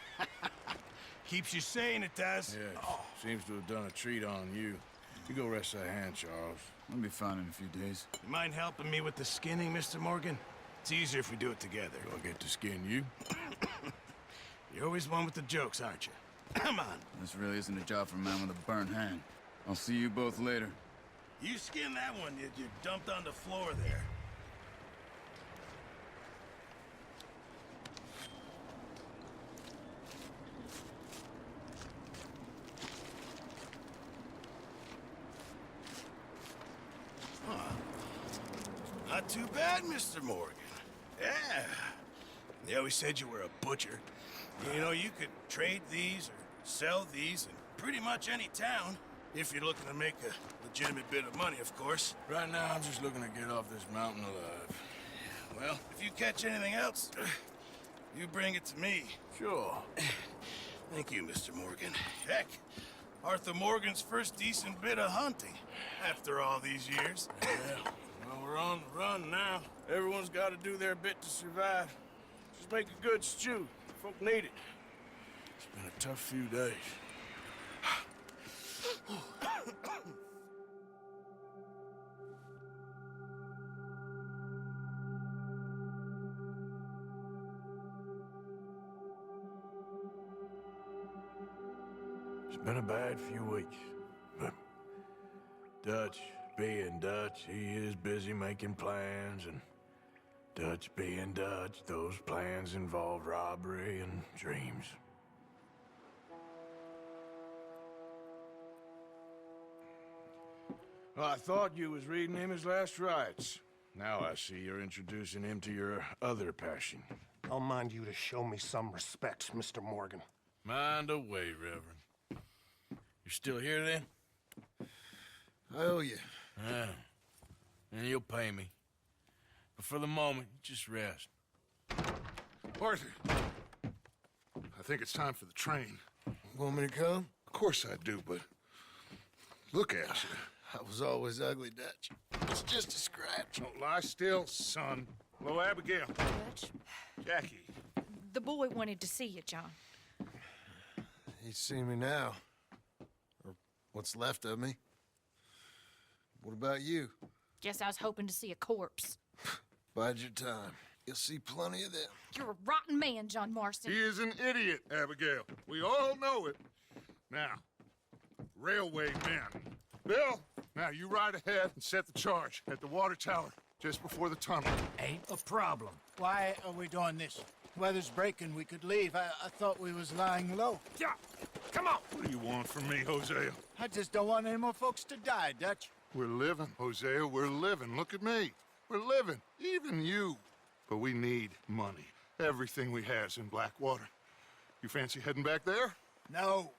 Keeps you sane, it does. Yeah, seems to have done a treat on you. You go rest that hand, Charles. I'll be fine in a few days. You mind helping me with the skinning, Mr. Morgan? It's easier if we do it together. Do I get to skin you? You're always one with the jokes, aren't you? Come on. This really isn't a job for a man with a burnt hand. I'll see you both later. You skinned that one you dumped on the floor there. Not too bad, Mr. Morgan. Yeah. They always said you were a butcher. You know, you could trade these or sell these in pretty much any town, if you're looking to make a legitimate bit of money, of course. Right now, I'm just looking to get off this mountain alive. Well, if you catch anything else, you bring it to me. Sure. Thank you, Mr. Morgan. Heck, Arthur Morgan's first decent bit of hunting after all these years. Yeah. Well, we're on the run now. Everyone's got to do their bit to survive. Just make a good stew. Folk need it. It's been a tough few days. It's been a bad few weeks, but Dutch being Dutch, he is busy making plans, and Dutch being Dutch, those plans involve robbery and dreams. Well, I thought you was reading him his last rites. Now I see you're introducing him to your other passion. I'll mind you to show me some respect, Mr. Morgan. Mind away, Reverend. You still here, then? I owe you. Yeah. And you'll pay me. But for the moment, just rest. Arthur, I think it's time for the train. Want me to come? Of course I do, but look at you. I was always ugly, Dutch. It's just a scratch. Don't lie still, son. Hello, Abigail. Dutch, Jackie. the boy wanted to see you, John. He's seen me now. Or what's left of me. What about you? Guess I was hoping to see a corpse. Bide your time. You'll see plenty of them. You're a rotten man, John Marston. He is an idiot, Abigail. We all know it. Now, railway men. Bill, now you ride ahead and set the charge at the water tower just before the tunnel. Ain't a problem. Why are we doing this? Weather's breaking. We could leave. I thought we was lying low. Yeah, come on. What do you want from me, Hosea? I just don't want any more folks to die, Dutch. We're living, Hosea. We're living. Look at me. We're living. Even you. But we need money. Everything we has in Blackwater. You fancy heading back there? No.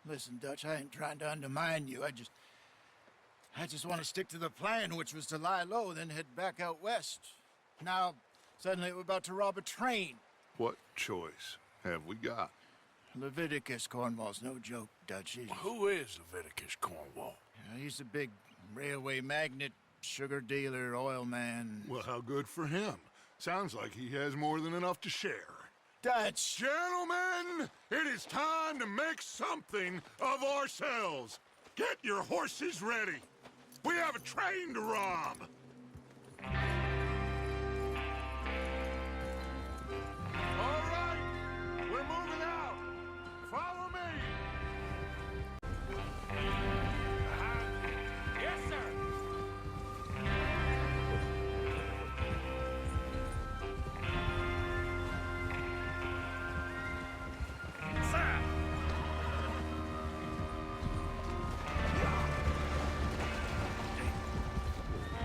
Listen, Dutch, I ain't trying to undermine you. I just want to stick to the plan, which was to lie low, then head back out west. Now, suddenly we're about to rob a train. What choice have we got? Leviticus Cornwall's no joke, Dutch. Who is Leviticus Cornwall? He's a big railway magnate, sugar dealer, oil man. Well, how good for him. Sounds like he has more than enough to share. Dutch! Gentlemen, it is time to make something of ourselves. Get your horses ready. We have a train to rob. All right, we're moving out. Follow me. Yes, sir.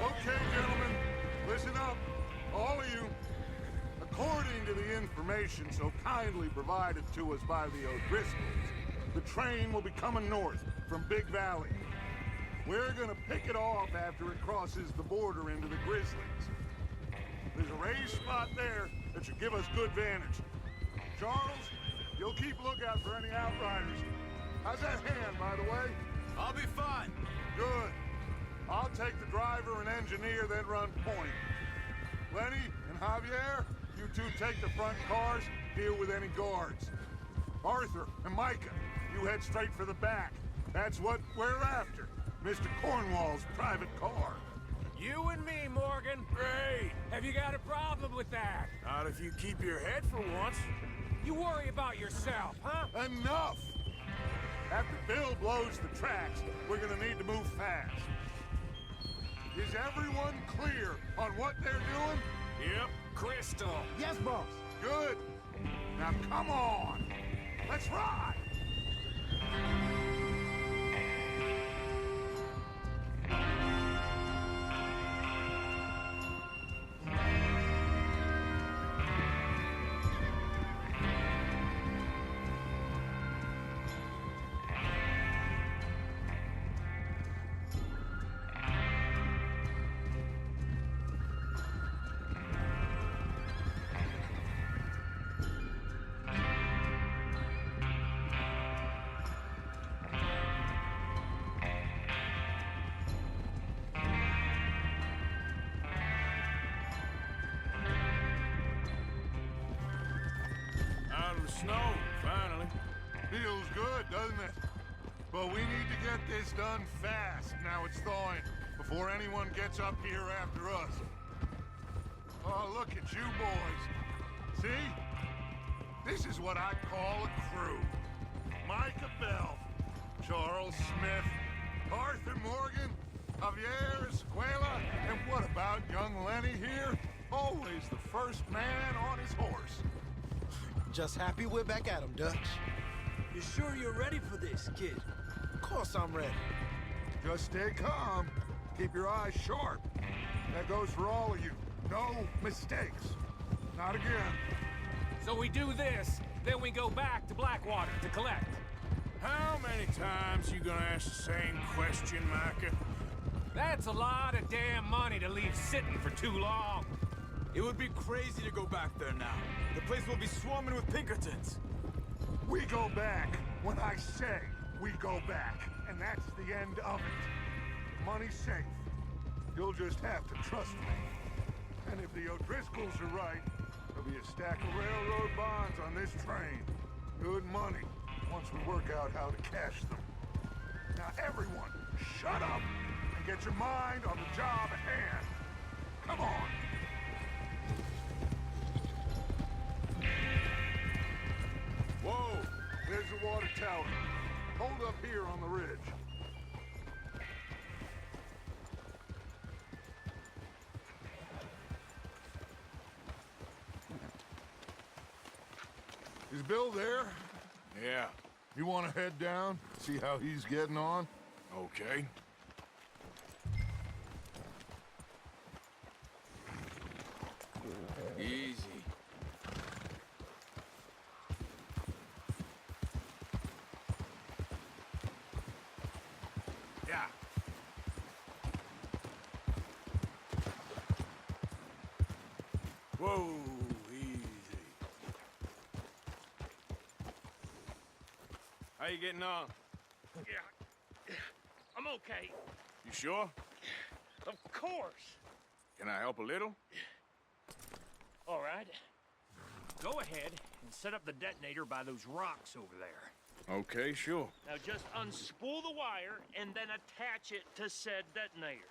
Okay, gentlemen, listen up, all of you. According to the information so kindly provided to us by the O'Driscolls, the train will be coming north from Big Valley. We're gonna pick it off after it crosses the border into the Grizzlies. There's a raised spot there that should give us good vantage. Charles, you'll keep lookout for any outriders. How's that hand, by the way? I'll be fine. Good. I'll take the driver and engineer, then run point. Lenny and Javier, you two take the front cars, deal with any guards. Arthur and Micah, you head straight for the back. That's what we're after. Mr. Cornwall's private car. You and me, Morgan. Great. Have you got a problem with that? Not if you keep your head for once. You worry about yourself, huh? Enough! After Bill blows the tracks, we're gonna need to move fast. Is everyone clear on what they're doing? Yep, crystal. Yes, boss. Good. Now come on. Let's ride. Snow, finally. Feels good, doesn't it? But we need to get this done fast now it's thawing, before anyone gets up here after us. Oh, look at you boys. See? This is what I call a crew. Micah Bell, Charles Smith, Arthur Morgan, Javier Escuela, and what about young Lenny here? Always the first man on his horse. Just happy we're back at 'em, Dutch. You sure you're ready for this, kid? Of course I'm ready. Just stay calm. Keep your eyes sharp. That goes for all of you. No mistakes. Not again. So we do this, then we go back to Blackwater to collect. How many times you gonna ask the same question, Micah? That's a lot of damn money to leave sitting for too long. It would be crazy to go back there now. The place will be swarming with Pinkertons. We go back when I say we go back, and that's the end of it. Money's safe. You'll just have to trust me. And if the O'Driscolls are right, there'll be a stack of railroad bonds on this train. Good money, once we work out how to cash them. Now everyone, shut up and get your mind on the job at hand. Come on. Whoa, there's the water tower. Hold up here on the ridge. Is Bill there? Yeah. You want to head down, see how he's getting on? Okay. Easy. Yeah. Whoa, easy. How you getting on? Yeah. I'm okay. You sure? Of course. Can I help a little? All right. Go ahead and set up the detonator by those rocks over there. Okay, sure. Now just unspool the wire and then attach it to said detonator.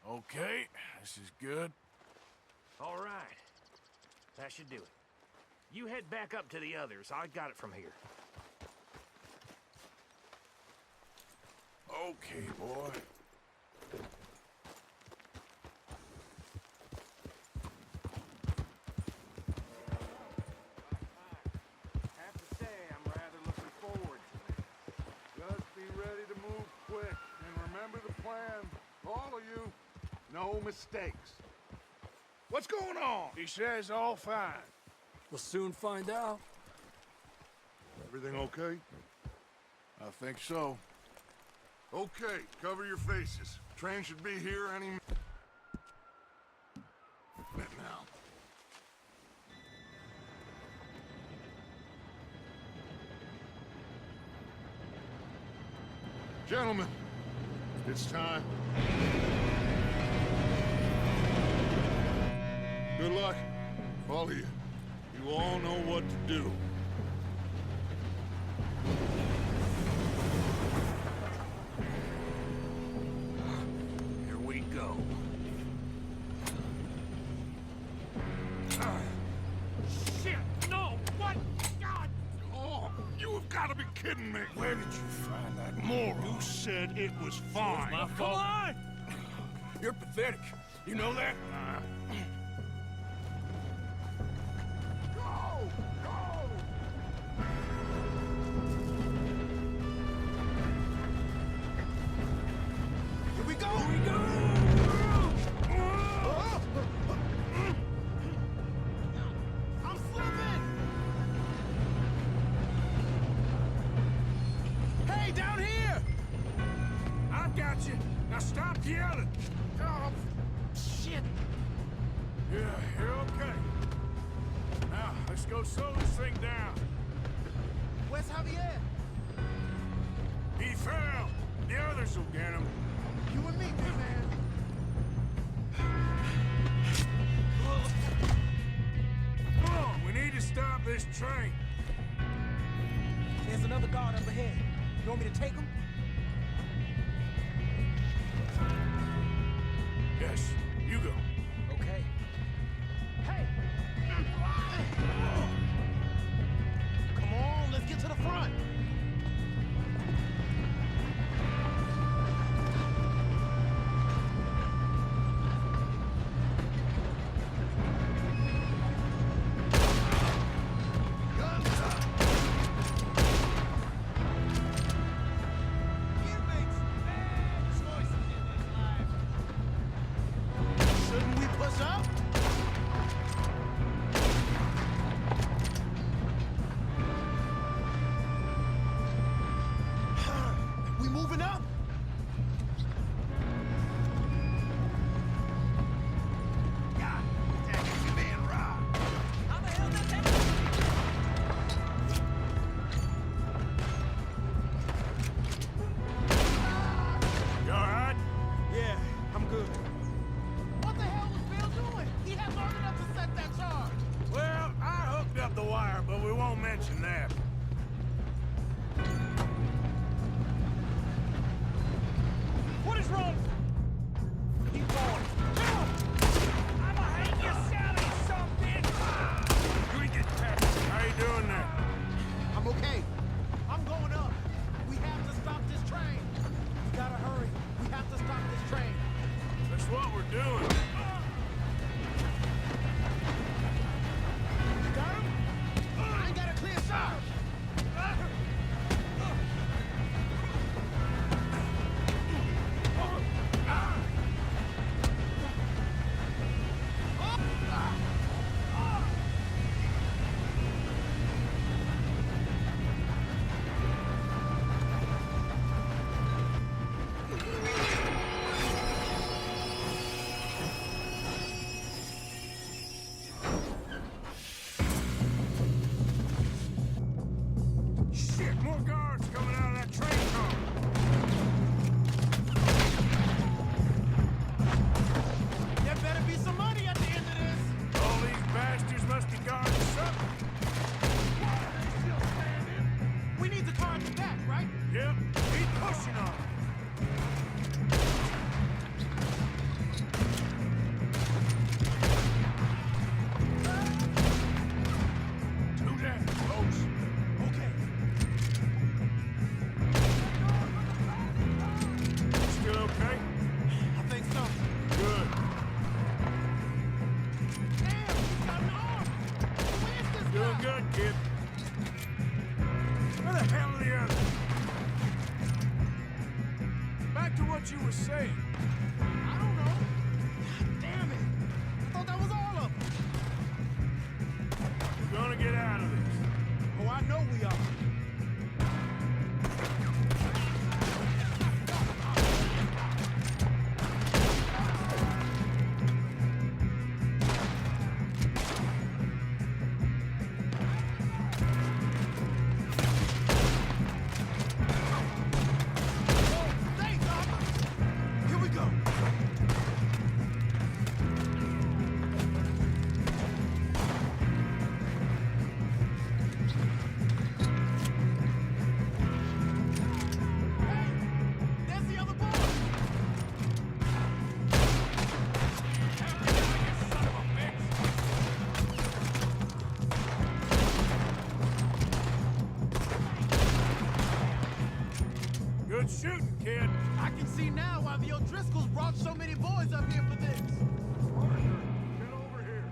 Okay, this is good. All right. That should do it. You head back up to the others. I got it from here. Okay, boy. plan. All of you. No mistakes. What's going on? He says all fine. We'll soon find out. Everything okay? I think so. Okay, cover your faces. Train should be here any minute now. Gentlemen, it's time. Good luck, all of you. You all know what to do. Here we go. Shit! No! What? God! Oh, you have got to be kidding me. Where did you find that moron? You said it was fine. My Come fault. on! You're pathetic. You know that? Go! Go! Here we go! Here we go! I'm slipping! Hey, down here! I've got you. Now stop yelling. Oh, shit! Yeah, you're okay. Now, let's go slow this thing down. Where's Javier? He fell. The others will get him. You and me, big man. Come on, we need to stop this train. There's another guard up ahead. You want me to take him? Yes, you go. Okay. Hey! Come on, let's get to the front. Shouldn't we push up? We moving up? God damn it, you being robbed. How the hell did that? You all right? Yeah, I'm good. What the hell was Bill doing? He had long enough to set that charge. Well, I hooked up the wire, but we won't mention that. What is wrong? Keep going. I'ma hate you, Sally, some bitch! You get tapped. How you doing there? I'm okay. I'm going up. We have to stop this train. We gotta hurry. We have to stop this train. That's what we're doing. You got him? I ain't got a clear shot. Shit, more guards coming out of that train car. There better be some money at the end of this. All these bastards must be guarding something. We need the car at the back, right? Yep, keep pushing on. Too damn close. Okay. Still okay? I think so. Good. Damn, he's got an arm. Where's this Doing guy? good, kid. Where the hell are the others? Back to what what you were saying. I don't know. God damn it. I thought that was all of them. We're gonna get out of this. Oh, I know we are. Good shooting, kid. I can see now why the O'Driscolls brought so many boys up here for this. Arthur, get over here.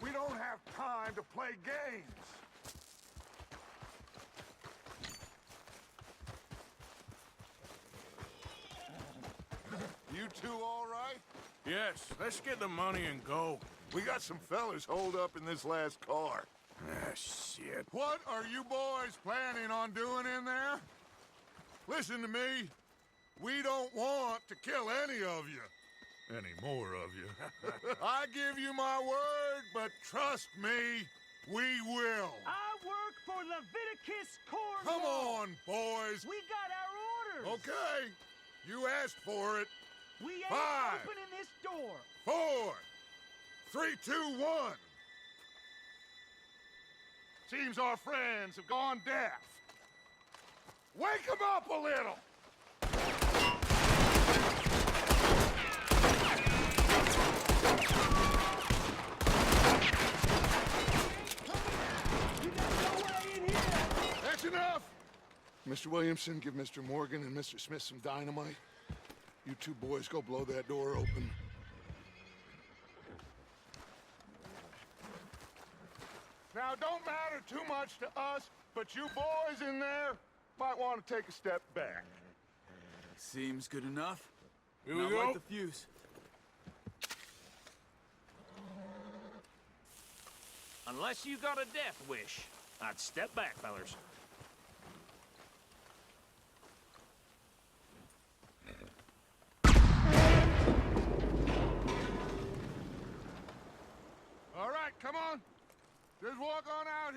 We don't have time to play games. You two all right? Yes, let's get the money and go. We got some fellas holed up in this last car. Ah, shit. What are you boys planning on doing in there? Listen to me. We don't want to kill any of you. Any more of you. I give you my word, but trust me, we will. I work for Leviticus Corps. Come on, boys. We got our orders. Okay. You asked for it. We ain't 5, opening this door. 4, 3, 2, 1. Seems our friends have gone deaf. Wake them up a little. That's enough. Mr. Williamson, give Mr. Morgan and Mr. Smith some dynamite. You two boys go blow that door open. Now, don't matter too much to us, but you boys in there might want to take a step back. Seems good enough. Here we Not go. like the fuse. Unless you got a death wish, I'd step back, fellers. All right, come on. Just walk on out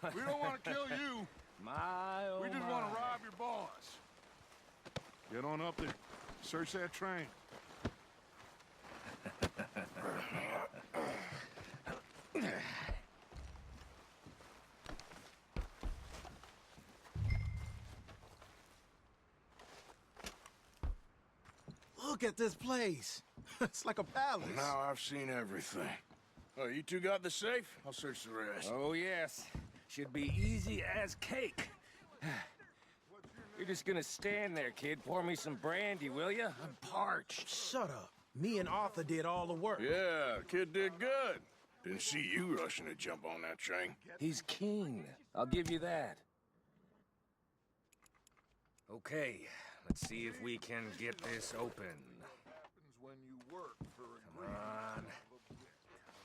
here. We don't want to kill you. We just want to rob your boss. Get on up there. Search that train. Look at this place. It's like a palace. Now I've seen everything. Oh, you two got the safe? I'll search the rest. Oh, yes. Should be easy as cake. You're just gonna stand there, kid. Pour me some brandy, will ya? I'm parched. Shut up. Me and Arthur did all the work. Yeah, kid did good. Didn't see you rushing to jump on that train. He's keen. I'll give you that. Okay, let's see if we can get this open. Happens when you work for a Come on.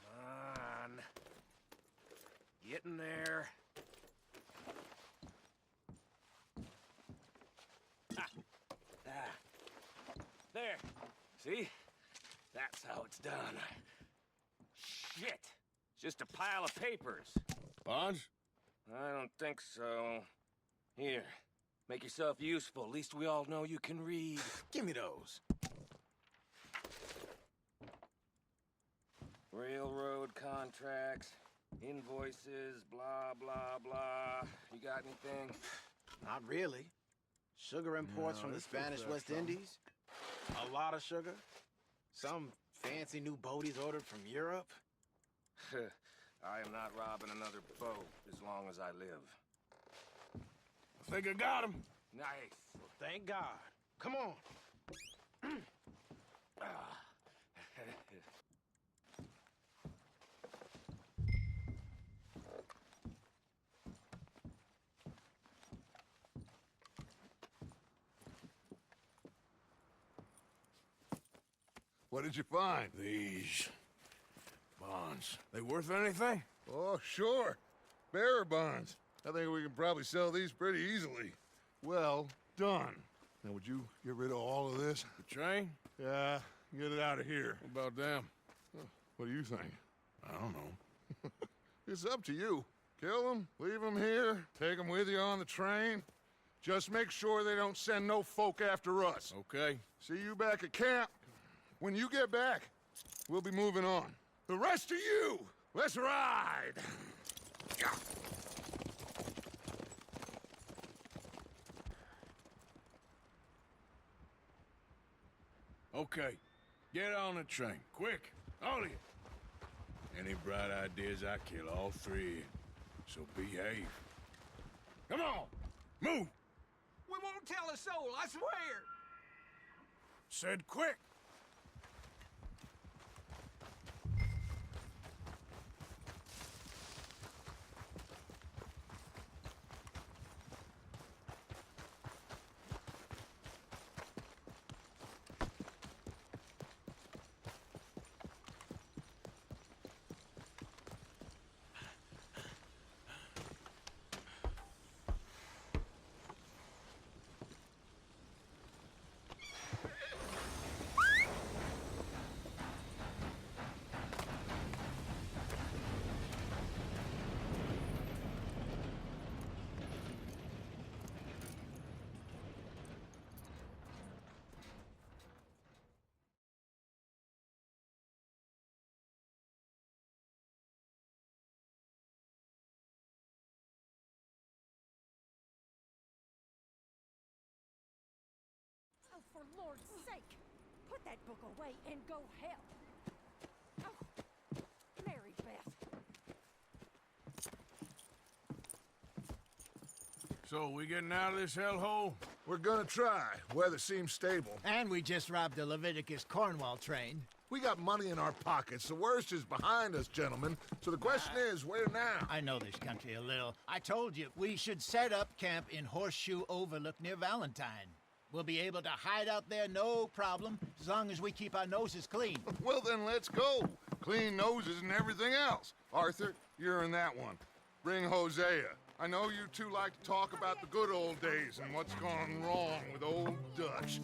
Come on. Get in there. There. See? That's how it's done. Shit. It's just a pile of papers. Bonds? I don't think so. Here. Make yourself useful. At least we all know you can read. Give me those. Railroad contracts, invoices, blah, blah, blah. You got anything? Not really. Sugar imports from the Spanish West Indies. A lot of sugar. Some fancy new boat he's ordered from Europe. I am not robbing another boat as long as I live. Think I got him? Nice. Well, thank God. Come on. What did you find? These bonds. They worth anything? Oh, sure. Bearer bonds. I think we can probably sell these pretty easily. Well done. Now, would you get rid of all of this? The train? Yeah, get it out of here. What about them? What do you think? I don't know. It's up to you. Kill them, leave them here, take them with you on the train. Just make sure they don't send no folk after us. Okay. See you back at camp. When you get back, we'll be moving on. The rest of you, let's ride! Okay. Get on the train. Quick. All of you. Any bright ideas, I kill all three. So behave. Come on! Move! We won't tell a soul, I swear! Said quick! Oh, for Lord's sake, put that book away and go help. Oh, Mary Beth. So, we getting out of this hellhole? We're gonna try. Weather seems stable. And we just robbed the Leviticus Cornwall train. We got money in our pockets. The worst is behind us, gentlemen. So the question is, where now? I know this country a little. I told you, we should set up camp in Horseshoe Overlook near Valentine. We'll be able to hide out there, no problem, as long as we keep our noses clean. Well, then let's go. Clean noses and everything else. Arthur, you're in that one. Bring Hosea. I know you two like to talk about the good old days and what's gone wrong with old Dutch.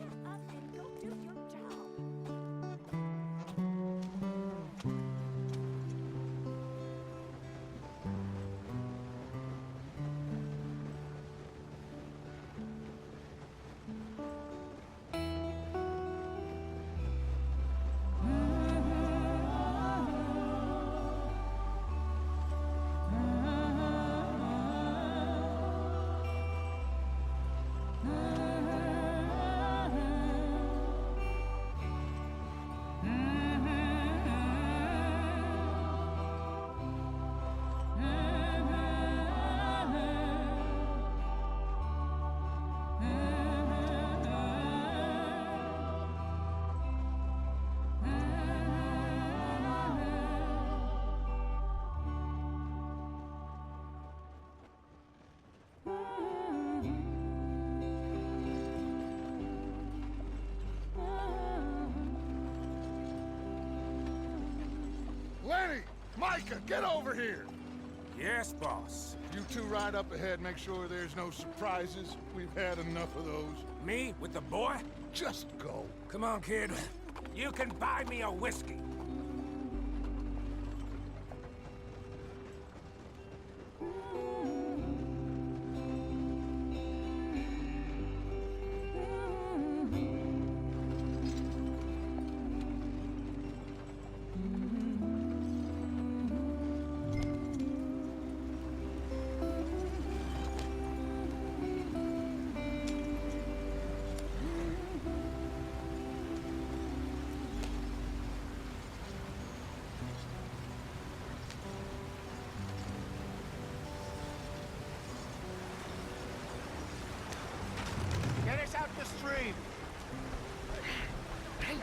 Lenny! Micah, get over here! Yes, boss. You two ride up ahead, make sure there's no surprises. We've had enough of those. Me with the boy? Just go. Come on, kid. You can buy me a whiskey.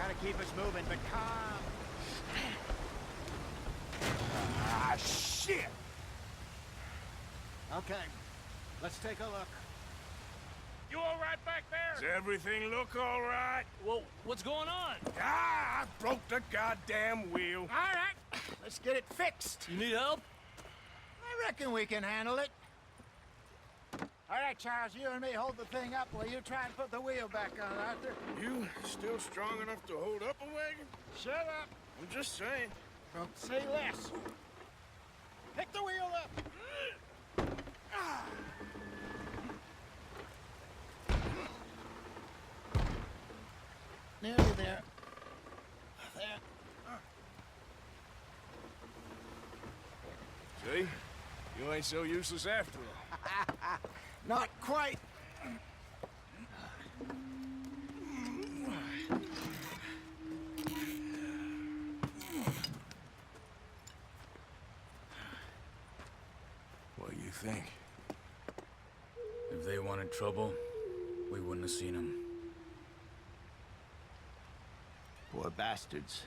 Gotta keep us moving, but calm. Ah, shit! Okay, let's take a look. You all right back there? Does everything look all right? Well, what's going on? Ah, I broke the goddamn wheel. All right, let's get it fixed. You need help? I reckon we can handle it. All right, Charles, you and me hold the thing up while you try and put the wheel back on, Arthur. You still strong enough to hold up a wagon? Shut up. I'm just saying. Don't say less. Pick the wheel up. Nearly there. There. See? You ain't so useless after all. Not quite. What do you think? If they wanted trouble, we wouldn't have seen them. Poor bastards.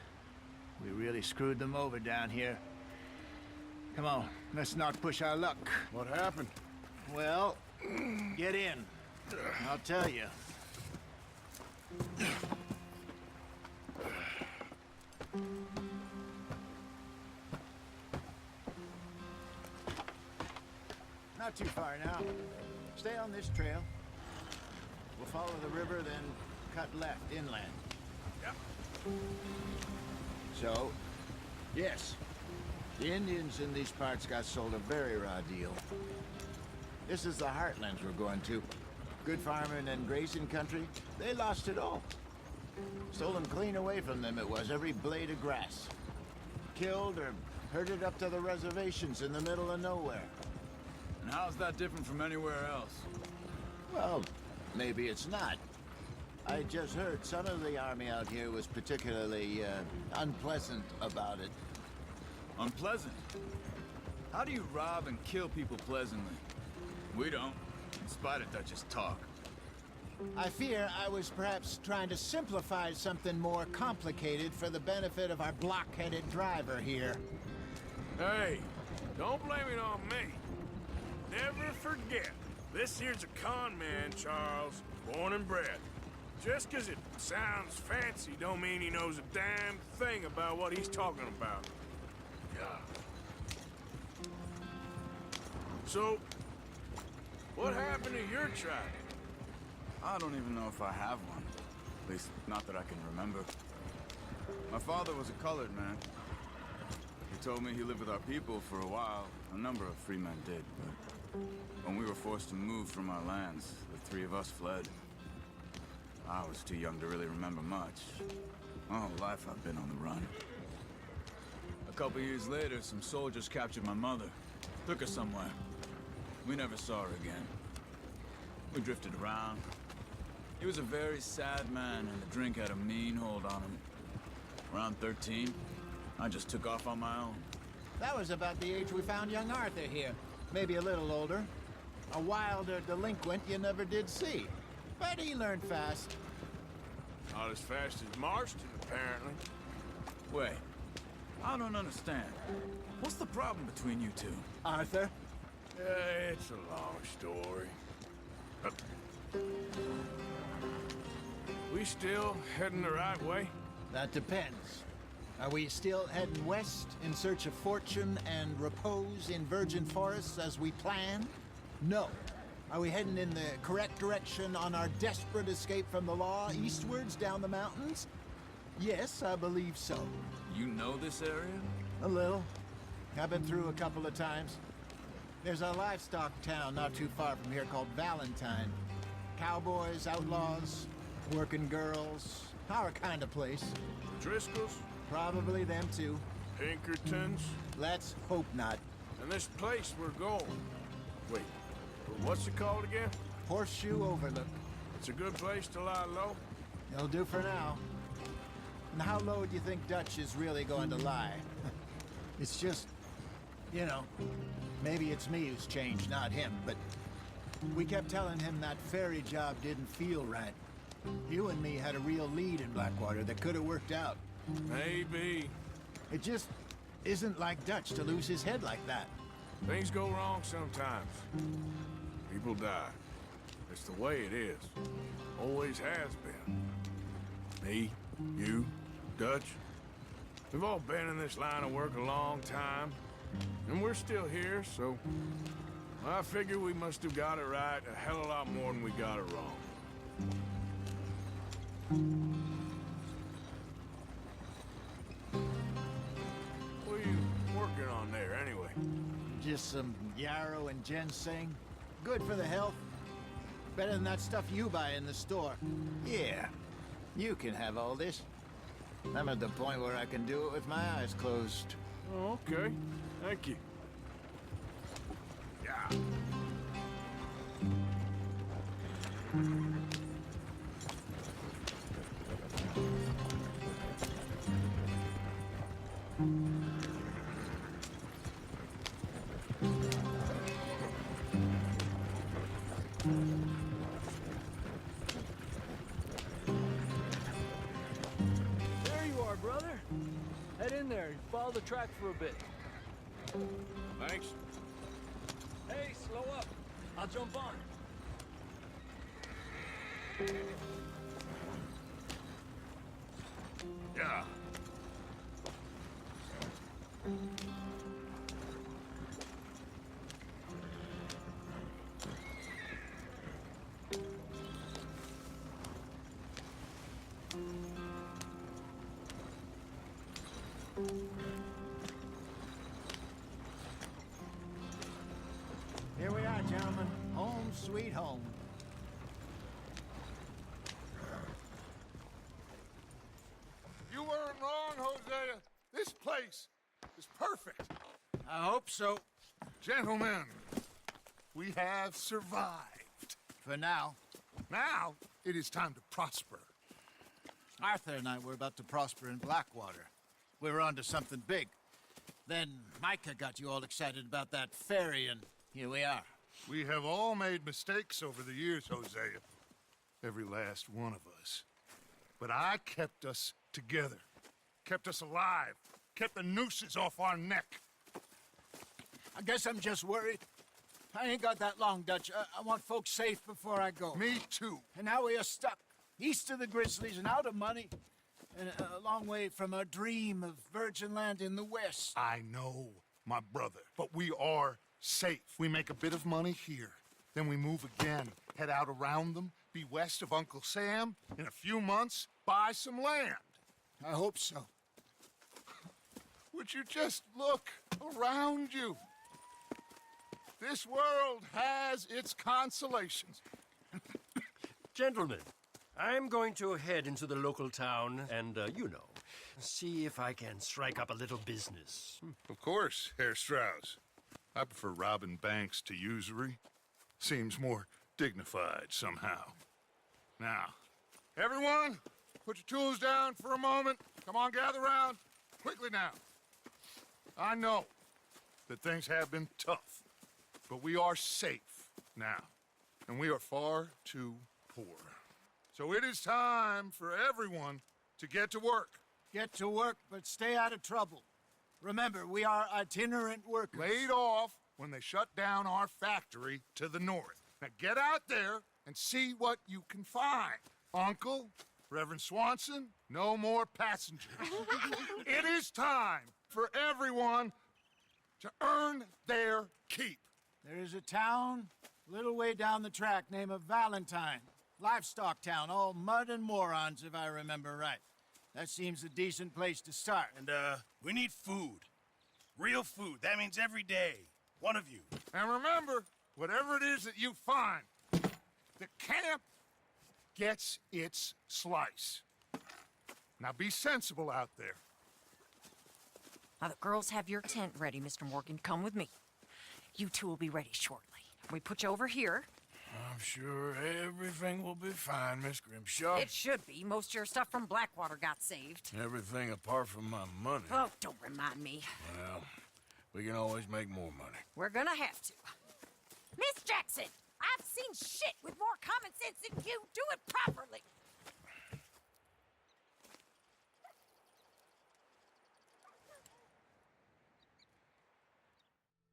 We really screwed them over down here. Come on, let's not push our luck. What happened? Well, get in. I'll tell you. Not too far now. Stay on this trail. We'll follow the river, then cut left inland. Yeah. So, yes, the Indians in these parts got sold a very raw deal. This is the heartlands we're going to. Good farming and grazing country, they lost it all. Stolen clean away from them it was, every blade of grass. Killed or herded up to the reservations in the middle of nowhere. And how's that different from anywhere else? Well, maybe it's not. I just heard some of the army out here was particularly unpleasant about it. Unpleasant? How do you rob and kill people pleasantly? We don't, in spite of Dutch's talk. I fear I was perhaps trying to simplify something more complicated for the benefit of our block-headed driver here. Hey, don't blame it on me. Never forget, this here's a con man, Charles, born and bred. Just 'cause it sounds fancy don't mean he knows a damn thing about what he's talking about. So, what happened to your tribe? I don't even know if I have one. At least, not that I can remember. My father was a colored man. He told me he lived with our people for a while. A number of free men did, but when we were forced to move from our lands, the three of us fled. I was too young to really remember much. My whole life I've been on the run. A couple years later, some soldiers captured my mother. Took her somewhere. We never saw her again. We drifted around. He was a very sad man, and the drink had a mean hold on him. Around 13, I just took off on my own. That was about the age we found young Arthur here. Maybe a little older. A wilder delinquent you never did see. But he learned fast. Not as fast as Marston, apparently. Wait, I don't understand. What's the problem between you two? Arthur? It's a long story. We still heading the right way? That depends. Are we still heading west in search of fortune and repose in virgin forests as we planned? No. Are we heading in the correct direction on our desperate escape from the law eastwards down the mountains? Yes, I believe so. You know this area? A little. I've been through a couple of times. There's a livestock town not too far from here called Valentine. Cowboys, outlaws, working girls, our kind of place. Driscolls? Probably them too. Pinkertons? Let's hope not. And this place we're going. Wait, what's it called again? Horseshoe Overlook. It's a good place to lie low? It'll do for now. And how low do you think Dutch is really going to lie? It's just, you know, maybe it's me who's changed, not him, but we kept telling him that ferry job didn't feel right. You and me had a real lead in Blackwater that could have worked out. Maybe. It just isn't like Dutch to lose his head like that. Things go wrong sometimes. People die. It's the way it is. Always has been. Me, you, Dutch. We've all been in this line of work a long time. And we're still here, so... I figure we must have got it right a hell of a lot more than we got it wrong. What are you working on there, anyway? Just some yarrow and ginseng. Good for the health. Better than that stuff you buy in the store. Yeah, you can have all this. I'm at the point where I can do it with my eyes closed. Oh, okay. Thank you. Yeah. There you are, brother. Head in there and follow the track for a bit. Thanks. Hey, slow up. I'll jump on. Yeah. Here we are, gentlemen. Home sweet home. You weren't wrong, Hosea. This place is perfect. I hope so. Gentlemen, we have survived. For now. Now, it is time to prosper. Arthur and I were about to prosper in Blackwater. We were onto something big. Then Micah got you all excited about that ferry, and here we are. We have all made mistakes over the years, Hosea. Every last one of us. But I kept us together. Kept us alive. Kept the nooses off our neck. I guess I'm just worried. I ain't got that long, Dutch. I want folks safe before I go. Me too. And now we are stuck. East of the Grizzlies and out of money. And a long way from our dream of virgin land in the west. I know, my brother. But we are safe. We make a bit of money here. Then we move again. Head out around them. Be west of Uncle Sam. In a few months, buy some land. I hope so. Would you just look around you? This world has its consolations. Gentlemen, I'm going to head into the local town and, see if I can strike up a little business. Of course, Herr Strauss. I prefer robbing banks to usury. Seems more dignified somehow. Now, everyone, put your tools down for a moment. Come on, gather round. Quickly now. I know that things have been tough, but we are safe now, and we are far too poor. So it is time for everyone to get to work. Get to work, but stay out of trouble. Remember, we are itinerant workers. Laid off when they shut down our factory to the north. Now get out there and see what you can find. Uncle, Reverend Swanson, no more passengers. It is time for everyone to earn their keep. There is a town a little way down the track named Valentine. Livestock town, all mud and morons, if I remember right. That seems a decent place to start. And, we need food. Real food. That means every day. One of you. And remember, whatever it is that you find, the camp gets its slice. Now be sensible out there. Now, the girls have your tent ready, Mr. Morgan. Come with me. You two will be ready shortly. We put you over here. I'm sure everything will be fine, Miss Grimshaw. It should be. Most of your stuff from Blackwater got saved. Everything apart from my money. Oh, don't remind me. Well, we can always make more money. We're gonna have to. Miss Jackson, I've seen shit with more common sense than you